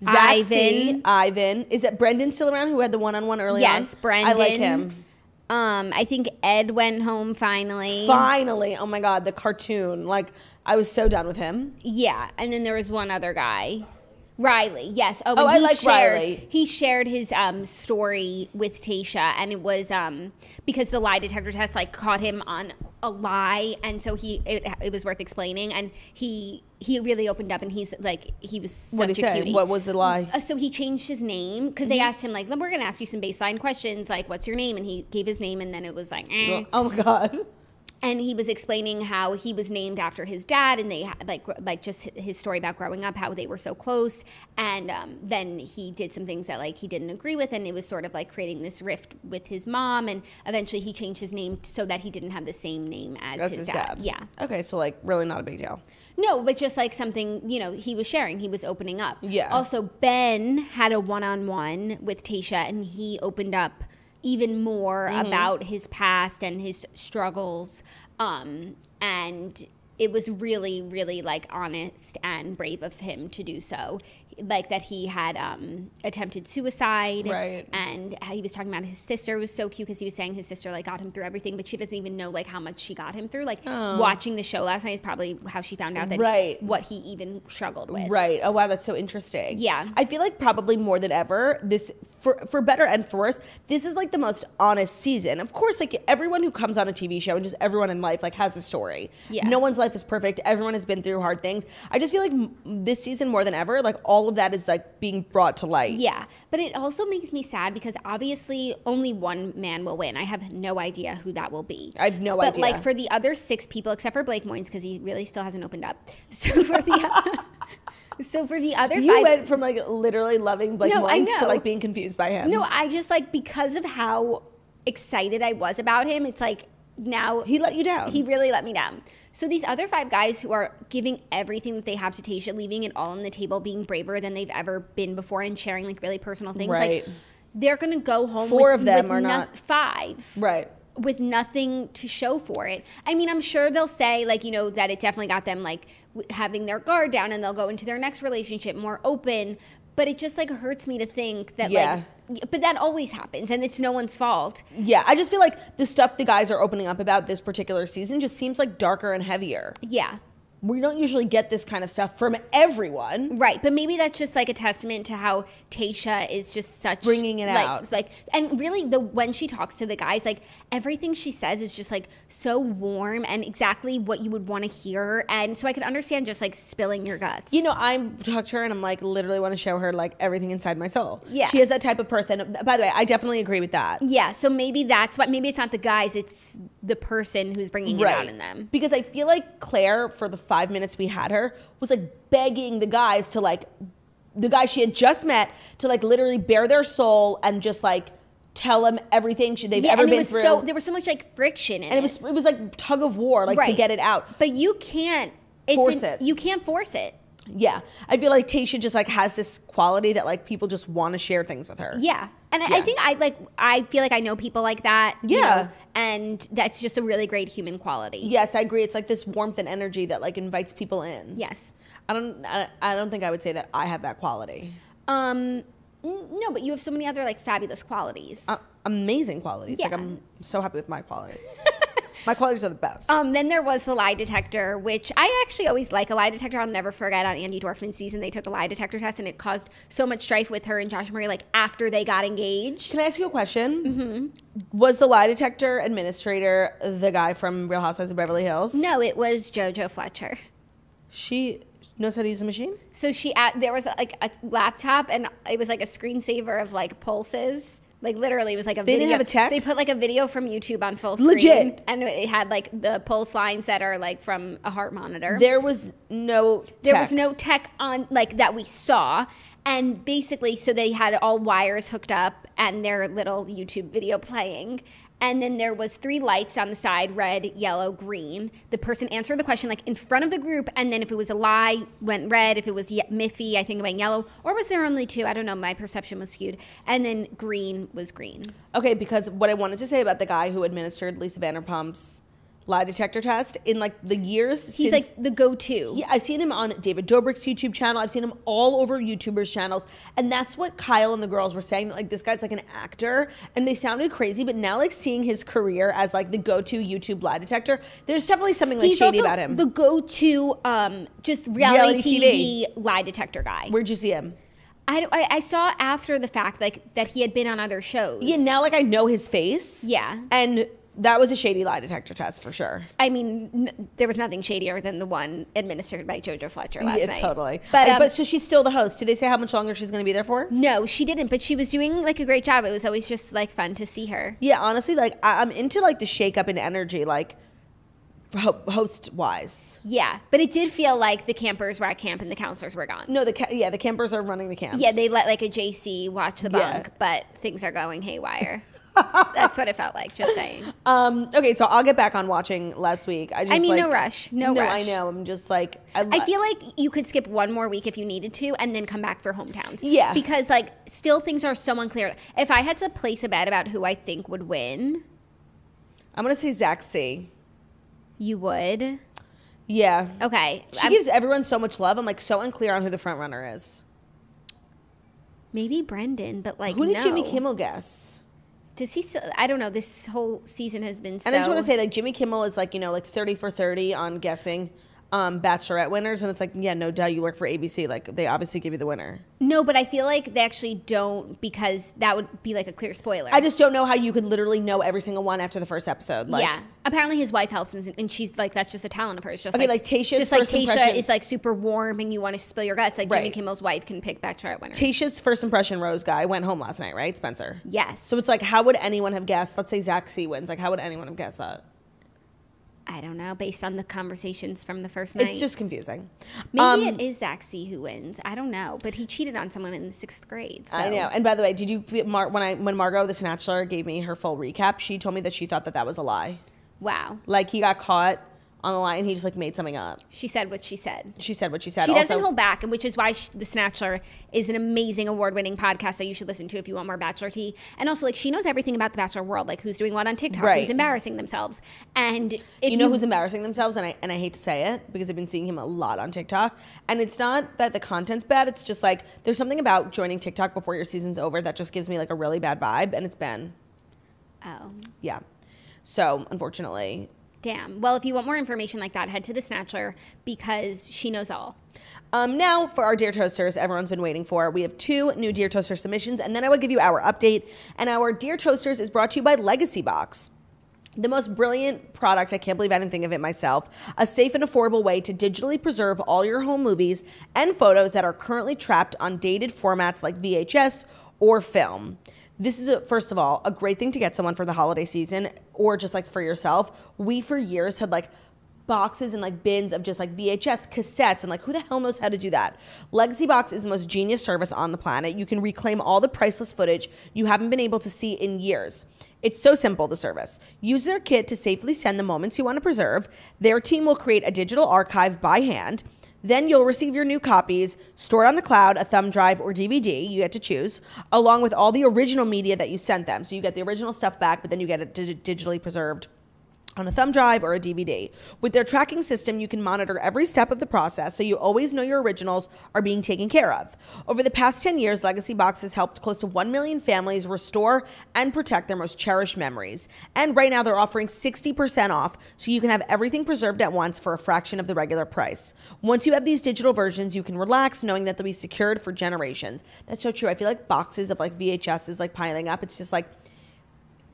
Speaker 1: Zaxi, Ivan. Is that Brendan still around who had the one-on-one early on?
Speaker 2: Yes, Brendan.
Speaker 1: I like him.
Speaker 2: I think Ed went home finally.
Speaker 1: Oh my God, the cartoon. Like, I was so done with him.
Speaker 2: Yeah. And then there was one other guy. Riley, yes.
Speaker 1: I like Riley.
Speaker 2: He shared his story with Tayshia, and it was because the lie detector test like caught him on a lie, and so it was worth explaining. And he really opened up, and he was such a cutie.
Speaker 1: What was the lie?
Speaker 2: So he changed his name because they asked him like, we're going to ask you some baseline questions, like what's your name, and he gave his name, and then it was like,
Speaker 1: oh my God.
Speaker 2: And he was explaining how he was named after his dad, and they had like just his story about growing up, how they were so close. And then he did some things that like he didn't agree with, and it was sort of like creating this rift with his mom. And eventually he changed his name so that he didn't have the same name as his dad. Yeah.
Speaker 1: Okay, so like really not a big deal.
Speaker 2: No, but just like something, you know, he was sharing, he was opening up.
Speaker 1: Yeah.
Speaker 2: Also, Ben had a one-on-one with Tayshia, and he opened up even more about his past and his struggles. And it was really, really like honest and brave of him to do so. Like that he had attempted suicide,
Speaker 1: right?
Speaker 2: And he was talking about his sister. It was so cute because he was saying his sister like got him through everything, but she doesn't even know like how much she got him through. Like watching the show last night is probably how she found out that what he even struggled with.
Speaker 1: Right. Oh wow, that's so interesting.
Speaker 2: Yeah,
Speaker 1: I feel like probably more than ever this for better and for worse, this is like the most honest season. Of course, like everyone who comes on a TV show and just everyone in life like has a story.
Speaker 2: Yeah.
Speaker 1: No one's life is perfect. Everyone has been through hard things. I just feel like this season more than ever, like all of that is like being brought to light.
Speaker 2: Yeah, but it also makes me sad because obviously only one man will win. I have no idea who that will be.
Speaker 1: I have no idea.
Speaker 2: But like for the other 6 people, except for Blake Moynes, because he really still hasn't opened up. So for the So for the other
Speaker 1: You
Speaker 2: five,
Speaker 1: went from like literally loving Blake
Speaker 2: No, I
Speaker 1: Moynes to
Speaker 2: know.
Speaker 1: like being confused by him.
Speaker 2: no, I just like because of how excited I was about him, it's like now
Speaker 1: He let you down.
Speaker 2: he really let me down. So these other five guys who are giving everything that they have to Tayshia, leaving it all on the table, being braver than they've ever been before, and sharing like really personal things.
Speaker 1: Right.
Speaker 2: Like they're gonna go home.
Speaker 1: Four
Speaker 2: with,
Speaker 1: of them
Speaker 2: with
Speaker 1: are not-
Speaker 2: five.
Speaker 1: Right.
Speaker 2: With nothing to show for it. I mean, I'm sure they'll say, like, you know, that it definitely got them, like, having their guard down and they'll go into their next relationship more open. But it just, like, hurts me to think that,
Speaker 1: Yeah.
Speaker 2: like, but that always happens and it's no one's fault.
Speaker 1: Yeah, I just feel like the stuff the guys are opening up about this particular season just seems like darker and heavier.
Speaker 2: Yeah.
Speaker 1: We don't usually get this kind of stuff from everyone.
Speaker 2: Right. But maybe that's just, like, a testament to how Tayshia is just such...
Speaker 1: Bringing it
Speaker 2: like,
Speaker 1: out.
Speaker 2: Like, and really, when she talks to the guys, like, everything she says is just, like, so warm and exactly what you would want to hear. And so I could understand just, like, spilling your guts.
Speaker 1: You know, I talk to her and I'm like, literally want to show her like everything inside my soul.
Speaker 2: Yeah.
Speaker 1: She is that type of person. By the way, I definitely agree with that.
Speaker 2: Yeah, so maybe that's what. Maybe it's not the guys; it's the person who's bringing it out in them.
Speaker 1: Because I feel like Claire, for the 5 minutes we had her, was like begging the guys to like, the guys she had just met to like literally bare their soul and just like tell them everything they've ever
Speaker 2: and
Speaker 1: been
Speaker 2: it was
Speaker 1: through.
Speaker 2: so there was so much like friction in
Speaker 1: and it was like tug of war, like to
Speaker 2: Right.
Speaker 1: get it out.
Speaker 2: But you can't
Speaker 1: Force it.
Speaker 2: You can't force it.
Speaker 1: Yeah, I feel like Tayshia just like has this quality that like people just want to share things with her.
Speaker 2: Yeah, and
Speaker 1: Yeah.
Speaker 2: I think I feel like I know people like that. you
Speaker 1: Yeah.
Speaker 2: know, and that's just a really great human quality.
Speaker 1: Yes, I agree. It's like this warmth and energy that like invites people in.
Speaker 2: Yes.
Speaker 1: I don't think I would say that I have that quality.
Speaker 2: No, but you have so many other like fabulous qualities.
Speaker 1: Amazing qualities. Like
Speaker 2: Yeah.
Speaker 1: I'm so happy with my qualities. My qualities are the best.
Speaker 2: Then there was the lie detector, which I actually always like a lie detector. I'll never forget on Andy Dorfman's season, they took a lie detector test and it caused so much strife with her and Josh Murray, like after they got engaged.
Speaker 1: Can I ask you a question? Mm-hmm. Was the lie detector administrator the guy from Real Housewives of Beverly Hills?
Speaker 2: No, it was JoJo Fletcher.
Speaker 1: She knows how to use a machine?
Speaker 2: So there was like a laptop and it was like a screensaver of like pulses. Like literally, it was like a video.
Speaker 1: They didn't have a tech?
Speaker 2: They put like a video from YouTube on full screen.
Speaker 1: Legit.
Speaker 2: And it had like the pulse lines that are like from a heart monitor.
Speaker 1: There was no tech.
Speaker 2: There was no tech on like that we saw. And basically, so they had all wires hooked up and their little YouTube video playing. And then there was 3 lights on the side, red, yellow, green. The person answered the question like in front of the group. And then if it was a lie, went red. If it was Miffy, I think it went yellow. Or was there only 2? I don't know. My perception was skewed. And then green was green.
Speaker 1: Okay, because what I wanted to say about the guy who administered Lisa Vanderpump's lie detector test in like the years
Speaker 2: He's
Speaker 1: since,
Speaker 2: like the go-to.
Speaker 1: yeah, I've seen him on David Dobrik's YouTube channel. I've seen him all over YouTubers' channels. And that's what Kyle and the girls were saying. That, like, this guy's like an actor. And they sounded crazy. But now, like, seeing his career as, like, the go-to YouTube lie detector, there's definitely something, like,
Speaker 2: He's
Speaker 1: shady
Speaker 2: also
Speaker 1: about him.
Speaker 2: the go-to just reality TV lie detector guy.
Speaker 1: Where'd you see him?
Speaker 2: I saw after the fact, like, that he had been on other shows.
Speaker 1: Yeah, now, like, I know his face.
Speaker 2: Yeah.
Speaker 1: And that was a shady lie detector test, for sure.
Speaker 2: I mean, there was nothing shadier than the one administered by JoJo Fletcher last night.
Speaker 1: Yeah, totally.
Speaker 2: But,
Speaker 1: But so she's still the host. Did they say how much longer she's going to be there for?
Speaker 2: no, she didn't. But she was doing, like, a great job. It was always just, like, fun to see her.
Speaker 1: Yeah, honestly, like, I'm into, like, the shake-up in energy, like, host-wise.
Speaker 2: Yeah. But it did feel like the campers were at camp and the counselors were gone.
Speaker 1: No, the campers are running the camp.
Speaker 2: Yeah, they let, like, a JC watch the bunk,
Speaker 1: Yeah.
Speaker 2: but things are going haywire. That's what it felt like, just saying.
Speaker 1: Okay, so I'll get back on watching last week. I
Speaker 2: mean,
Speaker 1: like,
Speaker 2: no rush. No rush.
Speaker 1: I know. I'm just like...
Speaker 2: I feel like you could skip one more week if you needed to and then come back for hometowns.
Speaker 1: Yeah.
Speaker 2: Because, like, still things are so unclear. If I had to place a bet about who I think would win,
Speaker 1: I'm going to say Zach C.
Speaker 2: you would.
Speaker 1: Yeah.
Speaker 2: Okay.
Speaker 1: She gives everyone so much love. I'm, like, so unclear on who the front runner is.
Speaker 2: Maybe Brendan, but, like,
Speaker 1: Who did
Speaker 2: no.
Speaker 1: Jimmy Kimmel guess?
Speaker 2: Does he still... I don't know. This whole season has been so...
Speaker 1: And I just want to say, like, Jimmy Kimmel is, like, you know, like 30 for 30 on guessing Bachelorette winners. And it's like, yeah, no duh, you work for ABC. Like, they obviously give you the winner.
Speaker 2: No, but I feel like they actually don't because that would be, like, a clear spoiler.
Speaker 1: I just don't know how you could literally know every single one after the first episode. Like,
Speaker 2: yeah. Apparently his wife helps and she's like, that's just a talent of hers. Just
Speaker 1: Okay, like Tayshia's
Speaker 2: just like
Speaker 1: first
Speaker 2: Tayshia
Speaker 1: impression-
Speaker 2: is like super warm and you want to spill your guts. Like Jimmy
Speaker 1: Right.
Speaker 2: Kimmel's wife can pick Bachelorette winners.
Speaker 1: Tayshia's first impression rose guy went home last night, right? Spencer.
Speaker 2: Yes.
Speaker 1: So it's like, how would anyone have guessed? Let's say Zach C wins. Like, how would anyone have guessed that?
Speaker 2: I don't know, based on the conversations from the first night.
Speaker 1: It's just confusing.
Speaker 2: Maybe it is Zach C who wins. I don't know. But he cheated on someone in the 6th grade. So.
Speaker 1: I know. And by the way, did you when Margot, the Snatchler, gave me her full recap, she told me that she thought that was a lie.
Speaker 2: Wow.
Speaker 1: Like, he got caught on the line and he just like made something up.
Speaker 2: She said what she said.
Speaker 1: She said what she said.
Speaker 2: She doesn't hold back, which is why The Snatchler is an amazing award-winning podcast that you should listen to if you want more Bachelor tea. And also, like, she knows everything about the Bachelor world, like who's doing what on TikTok,
Speaker 1: right.
Speaker 2: Who's embarrassing themselves. And if
Speaker 1: you know who's embarrassing themselves, and I hate to say it because I've been seeing him a lot on TikTok. And it's not that the content's bad, it's just like there's something about joining TikTok before your season's over that just gives me like a really bad vibe, and it's Ben.
Speaker 2: Oh.
Speaker 1: Yeah. So, unfortunately.
Speaker 2: Damn. Well, if you want more information like that, head to The Snatchler because she knows all.
Speaker 1: Now, for our Dear Toasters, everyone's been waiting for. We have 2 new Dear Toaster submissions, and then I will give you our update. And our Dear Toasters is brought to you by Legacy Box. The most brilliant product, I can't believe I didn't think of it myself, a safe and affordable way to digitally preserve all your home movies and photos that are currently trapped on dated formats like VHS or film. This is, first of all, a great thing to get someone for the holiday season or just like for yourself. We, for years, had like boxes and like bins of just like VHS cassettes and like who the hell knows how to do that? Legacy Box is the most genius service on the planet. You can reclaim all the priceless footage you haven't been able to see in years. It's so simple, the service. Use their kit to safely send the moments you want to preserve. Their team will create a digital archive by hand. Then you'll receive your new copies, stored on the cloud, a thumb drive, or DVD, you get to choose, along with all the original media that you sent them. So you get the original stuff back, but then you get it digitally preserved on a thumb drive or a DVD. With their tracking system, you can monitor every step of the process so you always know your originals are being taken care of. Over the past 10 years, Legacy Box has helped close to 1 million families restore and protect their most cherished memories. And right now they're offering 60% off so you can have everything preserved at once for a fraction of the regular price. Once you have these digital versions, you can relax knowing that they'll be secured for generations. That's so true. I feel like boxes of like VHS is like piling up. It's just like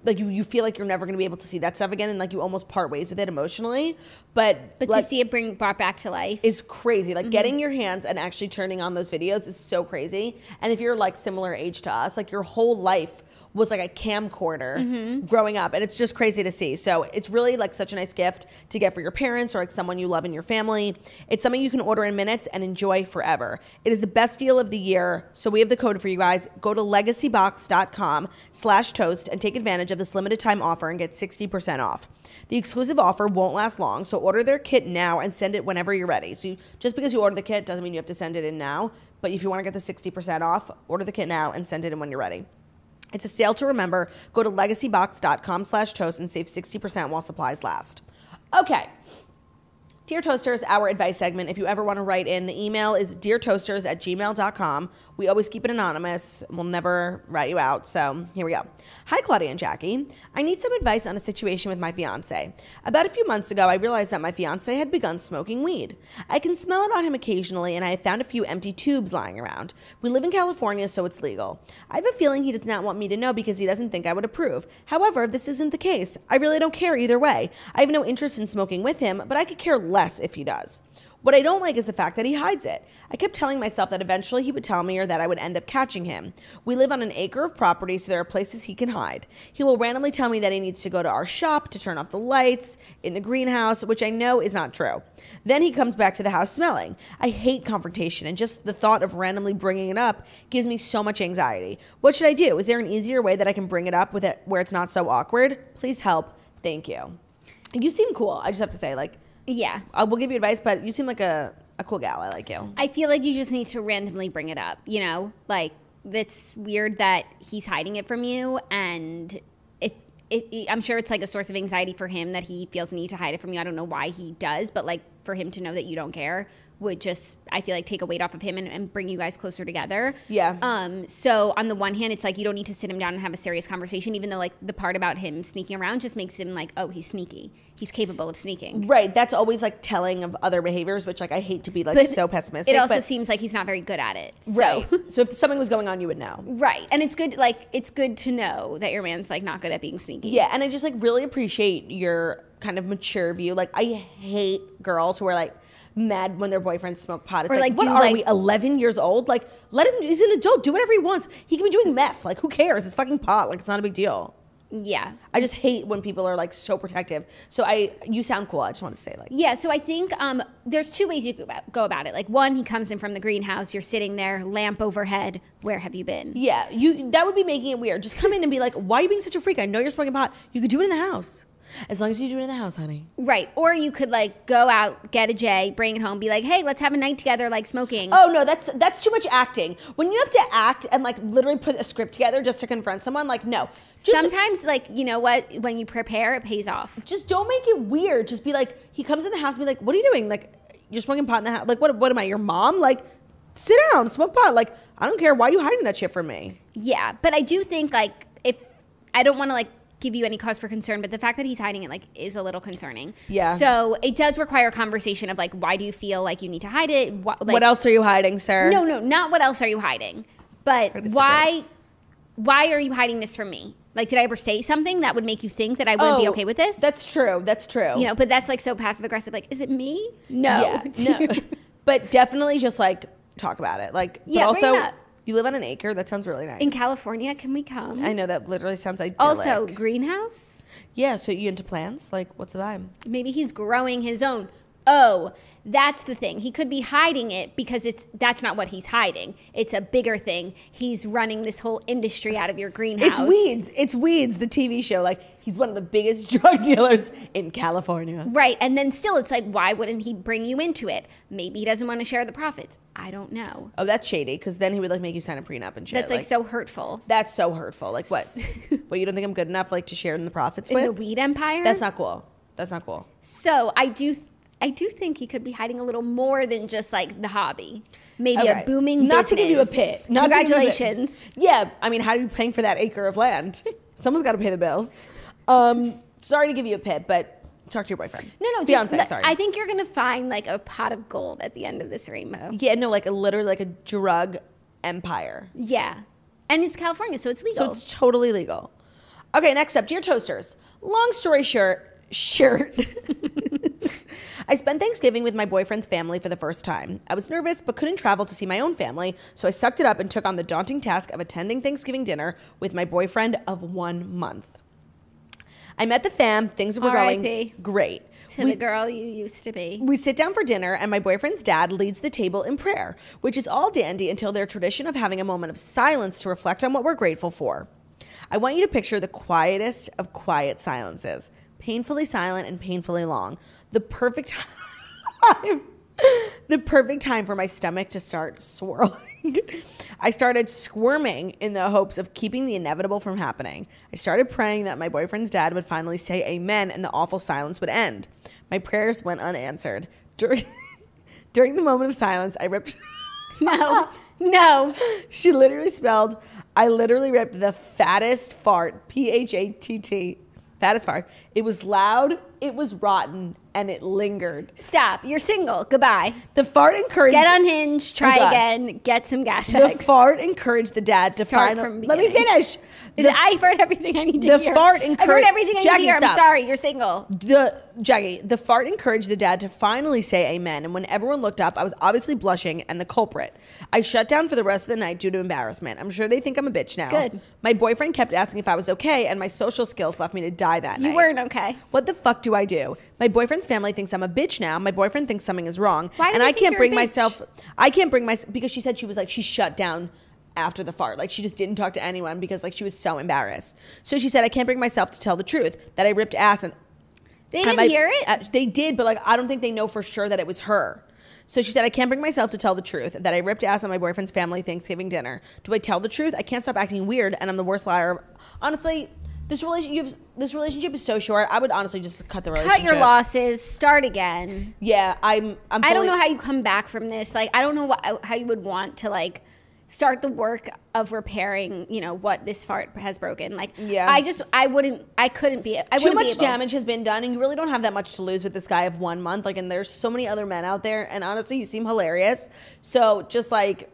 Speaker 1: you feel like you're never going to be able to see that stuff again, and like you almost part ways with it emotionally. But
Speaker 2: like, to see it brought back to life
Speaker 1: is crazy. Like getting your hands and actually turning on those videos is so crazy. And if you're like similar age to us, like your whole life was like a camcorder growing up, and it's just crazy to see. So it's really like such a nice gift to get for your parents or like someone you love in your family. It's something you can order in minutes and enjoy forever. It is the best deal of the year. So we have the code for you guys. Go to legacybox.com/toast and take advantage of this limited time offer and get 60% off. The exclusive offer won't last long, so order their kit now and send it whenever you're ready. So just because you order the kit doesn't mean you have to send it in now, but if you want to get the 60% off, order the kit now and send it in when you're ready. It's a sale to remember. Go to legacybox.com/toast and save 60% while supplies last. Okay. Dear Toasters, our advice segment. If you ever want to write in, the email is deartoasters@gmail.com. We always keep it anonymous. We'll never write you out. So here we go. Hi, Claudia and Jackie. I need some advice on a situation with my fiance. About a few months ago, I realized that my fiance had begun smoking weed. I can smell it on him occasionally, and I have found a few empty tubes lying around. We live in California, so it's legal. I have a feeling he does not want me to know because he doesn't think I would approve. However, this isn't the case. I really don't care either way. I have no interest in smoking with him, but I could care less if he does. What I don't like is the fact that he hides it. I kept telling myself that eventually he would tell me or that I would end up catching him. We live on an acre of property, so there are places he can hide. He will randomly tell me that he needs to go to our shop to turn off the lights in the greenhouse, which I know is not true. Then he comes back to the house smelling. I hate confrontation, and just the thought of randomly bringing it up gives me so much anxiety. What should I do? Is there an easier way that I can bring it up with it where it's not so awkward? Please help. Thank you. You seem cool. I just have to say, like,
Speaker 2: yeah.
Speaker 1: I will give you advice, but you seem like a cool gal. I like you.
Speaker 2: I feel like you just need to randomly bring it up, you know? Like, it's weird that he's hiding it from you, and I'm sure it's like a source of anxiety for him that he feels the need to hide it from you. I don't know why he does, but like for him to know that you don't care would just, I feel like, take a weight off of him and bring you guys closer together.
Speaker 1: Yeah.
Speaker 2: So on the one hand, it's like you don't need to sit him down and have a serious conversation, even though like the part about him sneaking around just makes him like, oh, he's sneaky. He's capable of sneaking.
Speaker 1: Right. That's always like telling of other behaviors, which like I hate to be like so pessimistic.
Speaker 2: It also seems like he's not very good at it. So.
Speaker 1: Right. So if something was going on, you would know.
Speaker 2: Right. And it's good to know that your man's like not good at being sneaky.
Speaker 1: Yeah. And I just like really appreciate your kind of mature view. Like I hate girls who are like mad when their boyfriends smoke pot. It's like, what are we, 11 years old? Like, let him, he's an adult, do whatever he wants. He can be doing meth. Like, who cares? It's fucking pot. Like, it's not a big deal.
Speaker 2: Yeah.
Speaker 1: I just hate when people are like so protective. So you sound cool. I just want to say like.
Speaker 2: Yeah, so I think there's two ways you could go about it. Like one, he comes in from the greenhouse, you're sitting there, lamp overhead, where have you been?
Speaker 1: Yeah, that would be making it weird. Just come in and be like, why are you being such a freak? I know you're smoking pot. You could do it in the house. As long as you do it in the house, honey.
Speaker 2: Right. Or you could like go out, get a J, bring it home, be like, hey, let's have a night together, like smoking.
Speaker 1: Oh no, that's too much acting. When you have to act and like literally put a script together just to confront someone, like no.
Speaker 2: Sometimes like, you know what, when you prepare, it pays off.
Speaker 1: Just don't make it weird. Just be like, he comes in the house and be like, what are you doing? Like, you're smoking pot in the house. Like, what am I, your mom? Like, sit down, smoke pot. Like, I don't care. Why are you hiding that shit from me?
Speaker 2: Yeah, but I do think like I don't want to like give you any cause for concern, but the fact that he's hiding it like is a little concerning.
Speaker 1: Yeah.
Speaker 2: So it does require a conversation of like, why do you feel like you need to hide it?
Speaker 1: What else are you hiding, sir?
Speaker 2: No, not what else are you hiding, but why are you hiding this from me? Like, did I ever say something that would make you think that I wouldn't be okay with this?
Speaker 1: That's true. You
Speaker 2: know, but that's like so passive aggressive. Like, is it me? No.
Speaker 1: Yeah, no. But definitely just like talk about it. Like,
Speaker 2: yeah,
Speaker 1: but also you live on an acre. That sounds really nice.
Speaker 2: In California, can we come?
Speaker 1: I know, that literally sounds idyllic.
Speaker 2: Also, greenhouse?
Speaker 1: Yeah, so you into plants? Like, what's the vibe?
Speaker 2: Maybe he's growing his own. Oh, that's the thing. He could be hiding it because that's not what he's hiding. It's a bigger thing. He's running this whole industry out of your greenhouse.
Speaker 1: It's Weeds, the TV show. Like, he's one of the biggest drug dealers in California.
Speaker 2: Right, and then still it's like, why wouldn't he bring you into it? Maybe he doesn't want to share the profits. I don't know.
Speaker 1: Oh, that's shady, because then he would like make you sign a prenup and shit.
Speaker 2: That's like so hurtful.
Speaker 1: That's so hurtful. Like what? What, you don't think I'm good enough like to share in the profits with?
Speaker 2: In the weed empire?
Speaker 1: That's not cool.
Speaker 2: So I do think he could be hiding a little more than just like the hobby. Maybe a booming business.
Speaker 1: Not to give you a pit.
Speaker 2: Congratulations.
Speaker 1: Yeah, I mean, how are you paying for that acre of land? Someone's got to pay the bills. Sorry to give you a pit, but talk to your boyfriend.
Speaker 2: No,
Speaker 1: Fiance, sorry.
Speaker 2: I think you're going to find like a pot of gold at the end of this rainbow.
Speaker 1: Yeah, no, like literally like a drug empire.
Speaker 2: Yeah. And it's California, so it's legal.
Speaker 1: So it's totally legal. Okay, next up, Dear Toasters. Long story short. I spent Thanksgiving with my boyfriend's family for the first time. I was nervous but couldn't travel to see my own family, so I sucked it up and took on the daunting task of attending Thanksgiving dinner with my boyfriend of 1 month. I met the fam. Things were going great.
Speaker 2: To the girl you used to be.
Speaker 1: We sit down for dinner, and my boyfriend's dad leads the table in prayer, which is all dandy until their tradition of having a moment of silence to reflect on what we're grateful for. I want you to picture the quietest of quiet silences, painfully silent and painfully long. The perfect time for my stomach to start swirling. I started squirming in the hopes of keeping the inevitable from happening. I started praying that my boyfriend's dad would finally say amen and the awful silence would end. My prayers went unanswered. During the moment of silence, I ripped...
Speaker 2: No.
Speaker 1: She literally spelled, I literally ripped the fattest fart, P-H-A-T-T, fattest fart. It was loud, it was rotten, and it lingered.
Speaker 2: Stop. You're single. Goodbye.
Speaker 1: The fart encouraged...
Speaker 2: Get unhinged. Try again. Get some gas
Speaker 1: The fart encouraged the dad to finally... Let me finish.
Speaker 2: I've heard everything I need to hear.
Speaker 1: The fart encouraged...
Speaker 2: I've heard everything I need to hear.
Speaker 1: Stop.
Speaker 2: I'm sorry. You're single.
Speaker 1: The fart encouraged the dad to finally say amen, and when everyone looked up, I was obviously blushing and the culprit. I shut down for the rest of the night due to embarrassment. I'm sure they think I'm a bitch now.
Speaker 2: Good.
Speaker 1: My boyfriend kept asking if I was okay, and my social skills left me to die that night.
Speaker 2: You weren't okay.
Speaker 1: What the fuck do I do? My boyfriend's family thinks I'm a bitch now. My boyfriend thinks something is wrong.
Speaker 2: Why do
Speaker 1: and
Speaker 2: they
Speaker 1: I
Speaker 2: think
Speaker 1: can't
Speaker 2: you're
Speaker 1: bring
Speaker 2: a bitch?
Speaker 1: myself because she said she shut down after the fart. Like, she just didn't talk to anyone because like she was so embarrassed. So she said, I can't bring myself to tell the truth that I ripped ass. And
Speaker 2: they didn't hear it?
Speaker 1: They did, but like I don't think they know for sure that it was her. So she said, I can't bring myself to tell the truth that I ripped ass at my boyfriend's family Thanksgiving dinner. Do I tell the truth? I can't stop acting weird, and I'm the worst liar. Honestly, this relationship is so short. I would honestly just cut the relationship.
Speaker 2: Cut your losses. Start again.
Speaker 1: Yeah, I don't
Speaker 2: know how you come back from this. Like, I don't know how you would want to like start the work of repairing, you know, what this fart has broken. Like,
Speaker 1: yeah.
Speaker 2: I couldn't be.
Speaker 1: Too much damage has been done, and you really don't have that much to lose with this guy of 1 month. Like, and there's so many other men out there, and honestly, you seem hilarious. So just like,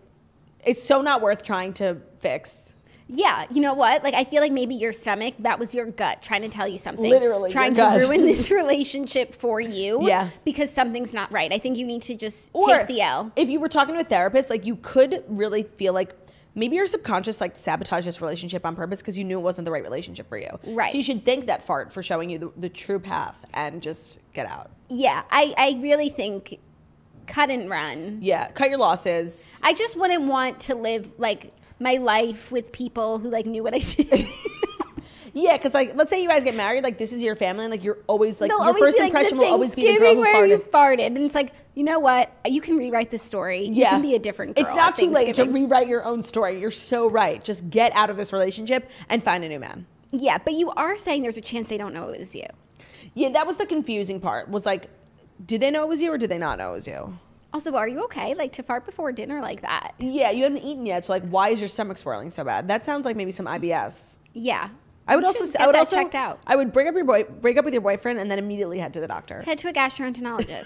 Speaker 1: it's so not worth trying to fix.
Speaker 2: Yeah, you know what? Like, I feel like maybe your stomach, that was your gut trying to tell you something.
Speaker 1: Literally,
Speaker 2: trying to ruin this relationship for you.
Speaker 1: Yeah.
Speaker 2: Because something's not right. I think you need to just take the L.
Speaker 1: If you were talking to a therapist, like, you could really feel like maybe your subconscious like sabotaged this relationship on purpose because you knew it wasn't the right relationship for you.
Speaker 2: Right.
Speaker 1: So you should thank that fart for showing you the true path and just get out.
Speaker 2: Yeah, I really think cut and run.
Speaker 1: Yeah, cut your losses.
Speaker 2: I just wouldn't want to live like my life with people who like knew what I did.
Speaker 1: Yeah, because like, let's say you guys get married, like this is your family, and like you're always like
Speaker 2: They'll
Speaker 1: your
Speaker 2: always
Speaker 1: first
Speaker 2: be, like,
Speaker 1: impression
Speaker 2: the
Speaker 1: will always be the girl who
Speaker 2: Thanksgiving where
Speaker 1: farted.
Speaker 2: you farted, and it's like, you know what? You can rewrite the story. You can be a different girl.
Speaker 1: It's not
Speaker 2: at
Speaker 1: too late to
Speaker 2: Thanksgiving.
Speaker 1: rewrite your own story. You're so right. Just get out of this relationship and find a new man.
Speaker 2: Yeah, but you are saying there's a chance they don't know it was you.
Speaker 1: Yeah, that was the confusing part. Was like, did they know it was you or did they not know it was you?
Speaker 2: Also, are you okay? Like to fart before dinner like that?
Speaker 1: Yeah, you haven't eaten yet, so like, why is your stomach swirling so bad? That sounds like maybe some IBS.
Speaker 2: Yeah.
Speaker 1: I would
Speaker 2: You
Speaker 1: also,
Speaker 2: should
Speaker 1: I would
Speaker 2: get that
Speaker 1: also,
Speaker 2: checked out.
Speaker 1: I would break up with your boyfriend, and then immediately head to the doctor.
Speaker 2: Head to a gastroenterologist.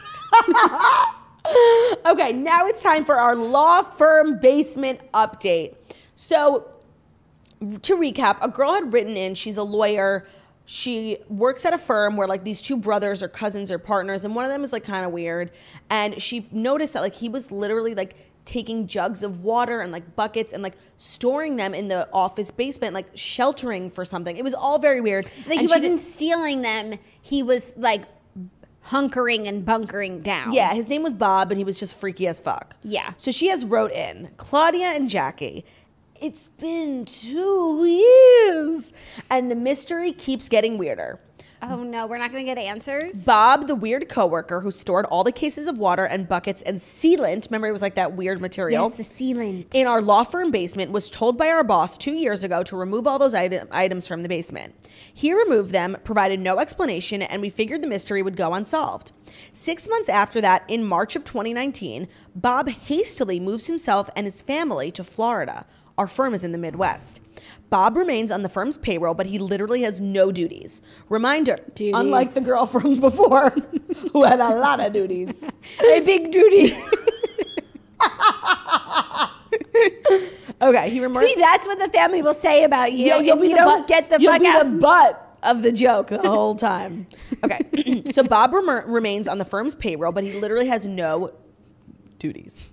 Speaker 1: Okay, now it's time for our law firm basement update. So, to recap, a girl had written in. She's a lawyer. She works at a firm where like these two brothers or cousins or partners, and one of them is like kind of weird. And she noticed that like he was literally like taking jugs of water and like buckets and like storing them in the office basement, like sheltering for something. It was all very weird.
Speaker 2: Like
Speaker 1: And
Speaker 2: he
Speaker 1: she
Speaker 2: wasn't stealing them. He was like hunkering and bunkering down.
Speaker 1: Yeah, his name was Bob, and he was just freaky as fuck.
Speaker 2: Yeah.
Speaker 1: So she has wrote in, Claudia and Jackie, it's been 2 years, and the mystery keeps getting weirder.
Speaker 2: Oh no, we're not going to get answers?
Speaker 1: Bob, the weird coworker who stored all the cases of water and buckets and sealant, remember it was like that weird material?
Speaker 2: Yes, the sealant.
Speaker 1: In our law firm basement, was told by our boss 2 years ago to remove all those items from the basement. He removed them, provided no explanation, and we figured the mystery would go unsolved. 6 months after that, in March of 2019, Bob hastily moves himself and his family to Florida. Our firm is in the Midwest. Bob remains on the firm's payroll, but he literally has no duties. Reminder,
Speaker 2: Duties.
Speaker 1: unlike the girl from before, who had a lot of duties. A big duty. Okay, he remarked.
Speaker 2: See, that's what the family will say about you.
Speaker 1: Yeah,
Speaker 2: if you don't get the
Speaker 1: you'll
Speaker 2: fuck
Speaker 1: be
Speaker 2: out.
Speaker 1: the butt of the joke the whole time. Okay, so Bob remains on the firm's payroll, but he literally has no duties.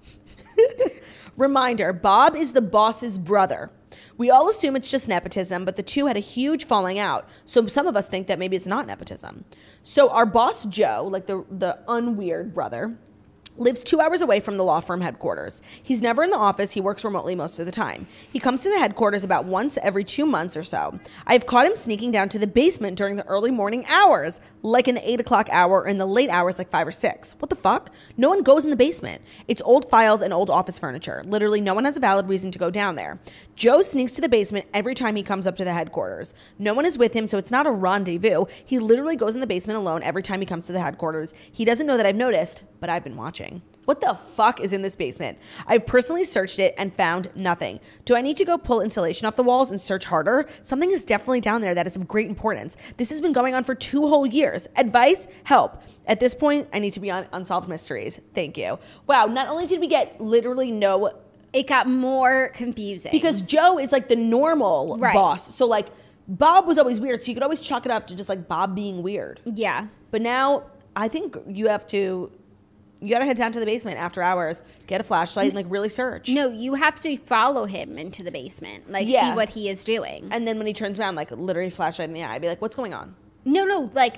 Speaker 1: Reminder, Bob is the boss's brother. We all assume it's just nepotism, but the two had a huge falling out. So some of us think that maybe it's not nepotism. So our boss, Joe, like the unweird brother, lives 2 hours away from the law firm headquarters. He's never in the office. He works remotely most of the time. He comes to the headquarters about once every 2 months or so. I've caught him sneaking down to the basement during the early morning hours, like in the 8 o'clock hour, or in the late hours, like 5 or 6. What the fuck? No one goes in the basement. It's old files and old office furniture. Literally, no one has a valid reason to go down there. Joe sneaks to the basement every time he comes up to the headquarters. No one is with him, so it's not a rendezvous. He literally goes in the basement alone every time he comes to the headquarters. He doesn't know that I've noticed, but I've been watching. What the fuck is in this basement? I've personally searched it and found nothing. Do I need to go pull insulation off the walls and search harder? Something is definitely down there that is of great importance. This has been going on for 2 whole years. Advice? Help. At this point, I need to be on Unsolved Mysteries. Thank you. Wow, not only did we get literally no...
Speaker 2: It got more confusing.
Speaker 1: Because Joe is like the normal
Speaker 2: Right.
Speaker 1: boss. So like Bob was always weird. So you could always chalk it up to just like Bob being weird.
Speaker 2: Yeah.
Speaker 1: But now I think you got to head down to the basement after hours, get a flashlight, and like really search.
Speaker 2: No, you have to follow him into the basement. Like,
Speaker 1: Yeah.
Speaker 2: see what he is doing.
Speaker 1: And then when he turns around, like literally flashlight in the eye, be like, what's going on?
Speaker 2: No, like,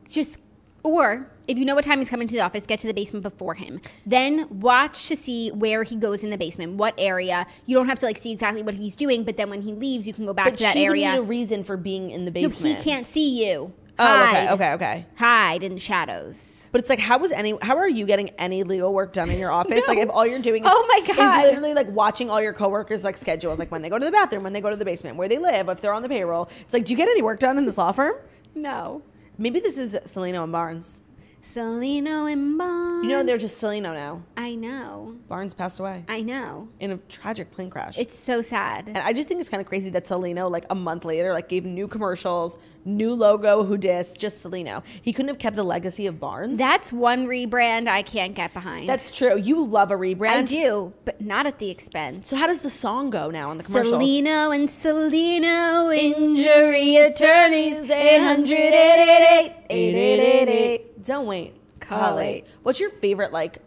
Speaker 2: just, or if you know what time he's coming to the office, get to the basement before him. Then watch to see where he goes in the basement, what area. You don't have to, like, see exactly what he's doing, but then when he leaves, you can go back
Speaker 1: But
Speaker 2: to that
Speaker 1: she would
Speaker 2: area.
Speaker 1: need a reason for being in the
Speaker 2: No,
Speaker 1: basement.
Speaker 2: he can't see you.
Speaker 1: Oh,
Speaker 2: Hide.
Speaker 1: okay.
Speaker 2: Hide in the shadows.
Speaker 1: But it's like, how are you getting any legal work done in your office? Like, if all you're doing is,
Speaker 2: Oh my God.
Speaker 1: is literally like watching all your coworkers like schedules, like when they go to the bathroom, when they go to the basement, where they live, if they're on the payroll. It's like, do you get any work done in this law firm?
Speaker 2: No.
Speaker 1: Maybe this is Celino and Barnes.
Speaker 2: Celino and Barnes.
Speaker 1: You know, they're just Celino now.
Speaker 2: I know.
Speaker 1: Barnes passed away
Speaker 2: I know.
Speaker 1: in a tragic plane crash.
Speaker 2: It's so sad.
Speaker 1: And I just think it's kind of crazy that Celino, like a month later, like gave new commercials, new logo, who dis, just Celino. He couldn't have kept the legacy of Barnes.
Speaker 2: That's one rebrand I can't get behind.
Speaker 1: That's true. You love a rebrand.
Speaker 2: I do, but not at the expense.
Speaker 1: So how does the song go now in the commercials?
Speaker 2: Celino and Celino, injury attorneys, 800-888-8888.
Speaker 1: Don't wait.
Speaker 2: Call it.
Speaker 1: What's your favorite like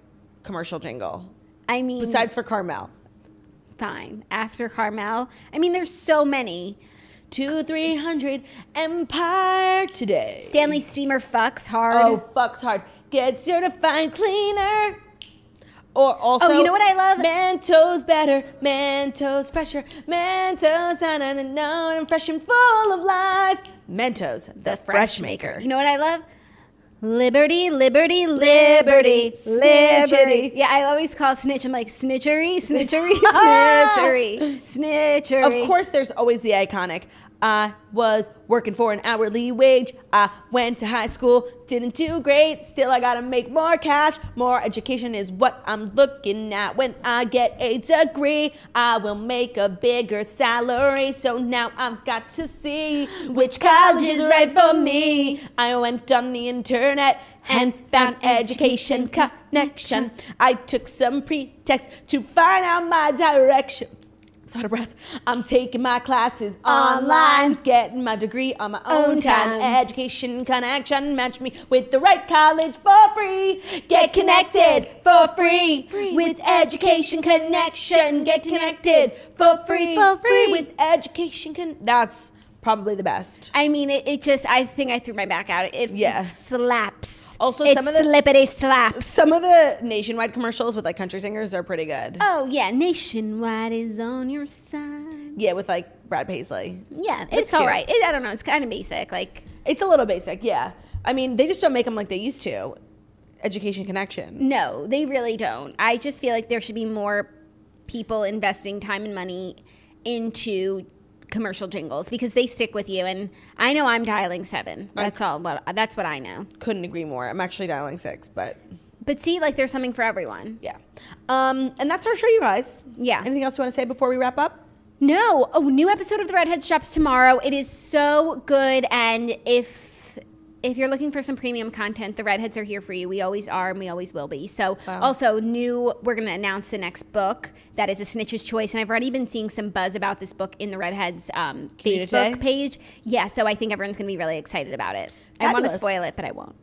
Speaker 1: commercial jingle
Speaker 2: I mean,
Speaker 1: besides for Carmel?
Speaker 2: fine. After Carmel, I mean, there's so many.
Speaker 1: 200-300 Empire today.
Speaker 2: Stanley Steamer fucks hard.
Speaker 1: Oh, fucks hard. Get certified cleaner. Or also,
Speaker 2: you know what I love?
Speaker 1: Mentos better, Mentos fresher, Mentos unknown and fresh and full of life. Mentos, the fresh maker.
Speaker 2: You know what I love? Liberty, liberty, liberty, liberty. Yeah, I always call snitch. I'm like, snitchery, snitchery, snitchery, snitchery.
Speaker 1: Of course, there's always the iconic. I was working for an hourly wage. I went to high school, didn't do great. Still, I gotta make more cash. More education is what I'm looking at. When I get a degree, I will make a bigger salary. So now I've got to see which college is right for me. I went on the internet and found Education Connection. I took some pretext to find out my direction. So out of breath. I'm taking my classes online, getting my degree on my own time. Education Connection, match me with the right college for free. Get connected for free with Education Connection. Get connected for free with Education That's probably the best.
Speaker 2: I mean, it just, I think I threw my back out. It slaps.
Speaker 1: Also,
Speaker 2: some of the slippity slaps.
Speaker 1: Some of the Nationwide commercials with like country singers are pretty good.
Speaker 2: Oh yeah, Nationwide is on your side.
Speaker 1: Yeah, with like Brad Paisley.
Speaker 2: Yeah, it's all right. I don't know. It's kind of basic. Like
Speaker 1: it's a little basic. Yeah, I mean they just don't make them like they used to. Education Connection.
Speaker 2: No, they really don't. I just feel like there should be more people investing time and money into commercial jingles because they stick with you, and I know I'm dialing 7. That's what I know.
Speaker 1: Couldn't agree more. I'm actually dialing 6, but
Speaker 2: see, like there's something for everyone.
Speaker 1: Yeah. And that's our show, you guys.
Speaker 2: Yeah.
Speaker 1: Anything else you want to say before we wrap up?
Speaker 2: No. Oh, new episode of The Redheads drops tomorrow. It is so good, and if you're looking for some premium content, the Redheads are here for you. We always are, and we always will be. So also we're going to announce the next book that is A Snitch's Choice. And I've already been seeing some buzz about this book in the Redheads Facebook page. Yeah, so I think everyone's going to be really excited about it. Fabulous. I want to spoil it, but I won't.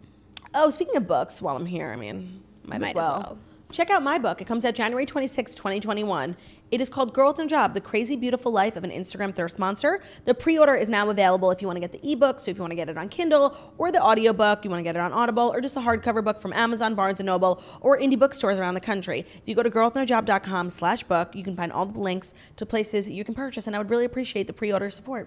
Speaker 1: Oh, speaking of books, while I'm here, I mean, might as well. Check out my book. It comes out January 26, 2021. It is called Girl with No Job, The Crazy Beautiful Life of an Instagram Thirst Monster. The pre-order is now available if you want to get the ebook, so if you want to get it on Kindle, or the audiobook, you want to get it on Audible, or just a hardcover book from Amazon, Barnes & Noble, or indie bookstores around the country. If you go to girlwithnojob.com/book, you can find all the links to places you can purchase, and I would really appreciate the pre-order support.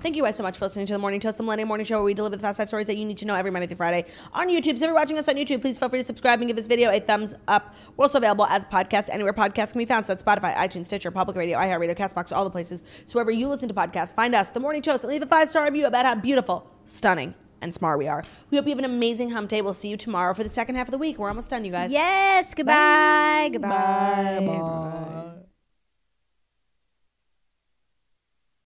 Speaker 1: Thank you guys so much for listening to The Morning Toast, the Millennial Morning Show, where we deliver the fast 5 stories that you need to know every Monday through Friday on YouTube. So if you're watching us on YouTube, please feel free to subscribe and give this video a thumbs up. We're also available as a podcast anywhere podcasts can be found, so that's Spotify, iTunes, Stitcher, Public Radio, iHeartRadio, CastBox, all the places. So wherever you listen to podcasts, find us, The Morning Toast, and leave a 5-star review about how beautiful, stunning, and smart we are. We hope you have an amazing hump day. We'll see you tomorrow for the second half of the week. We're almost done, you guys.
Speaker 2: Yes. Goodbye.
Speaker 1: Bye.
Speaker 2: Goodbye.
Speaker 1: Bye. Bye.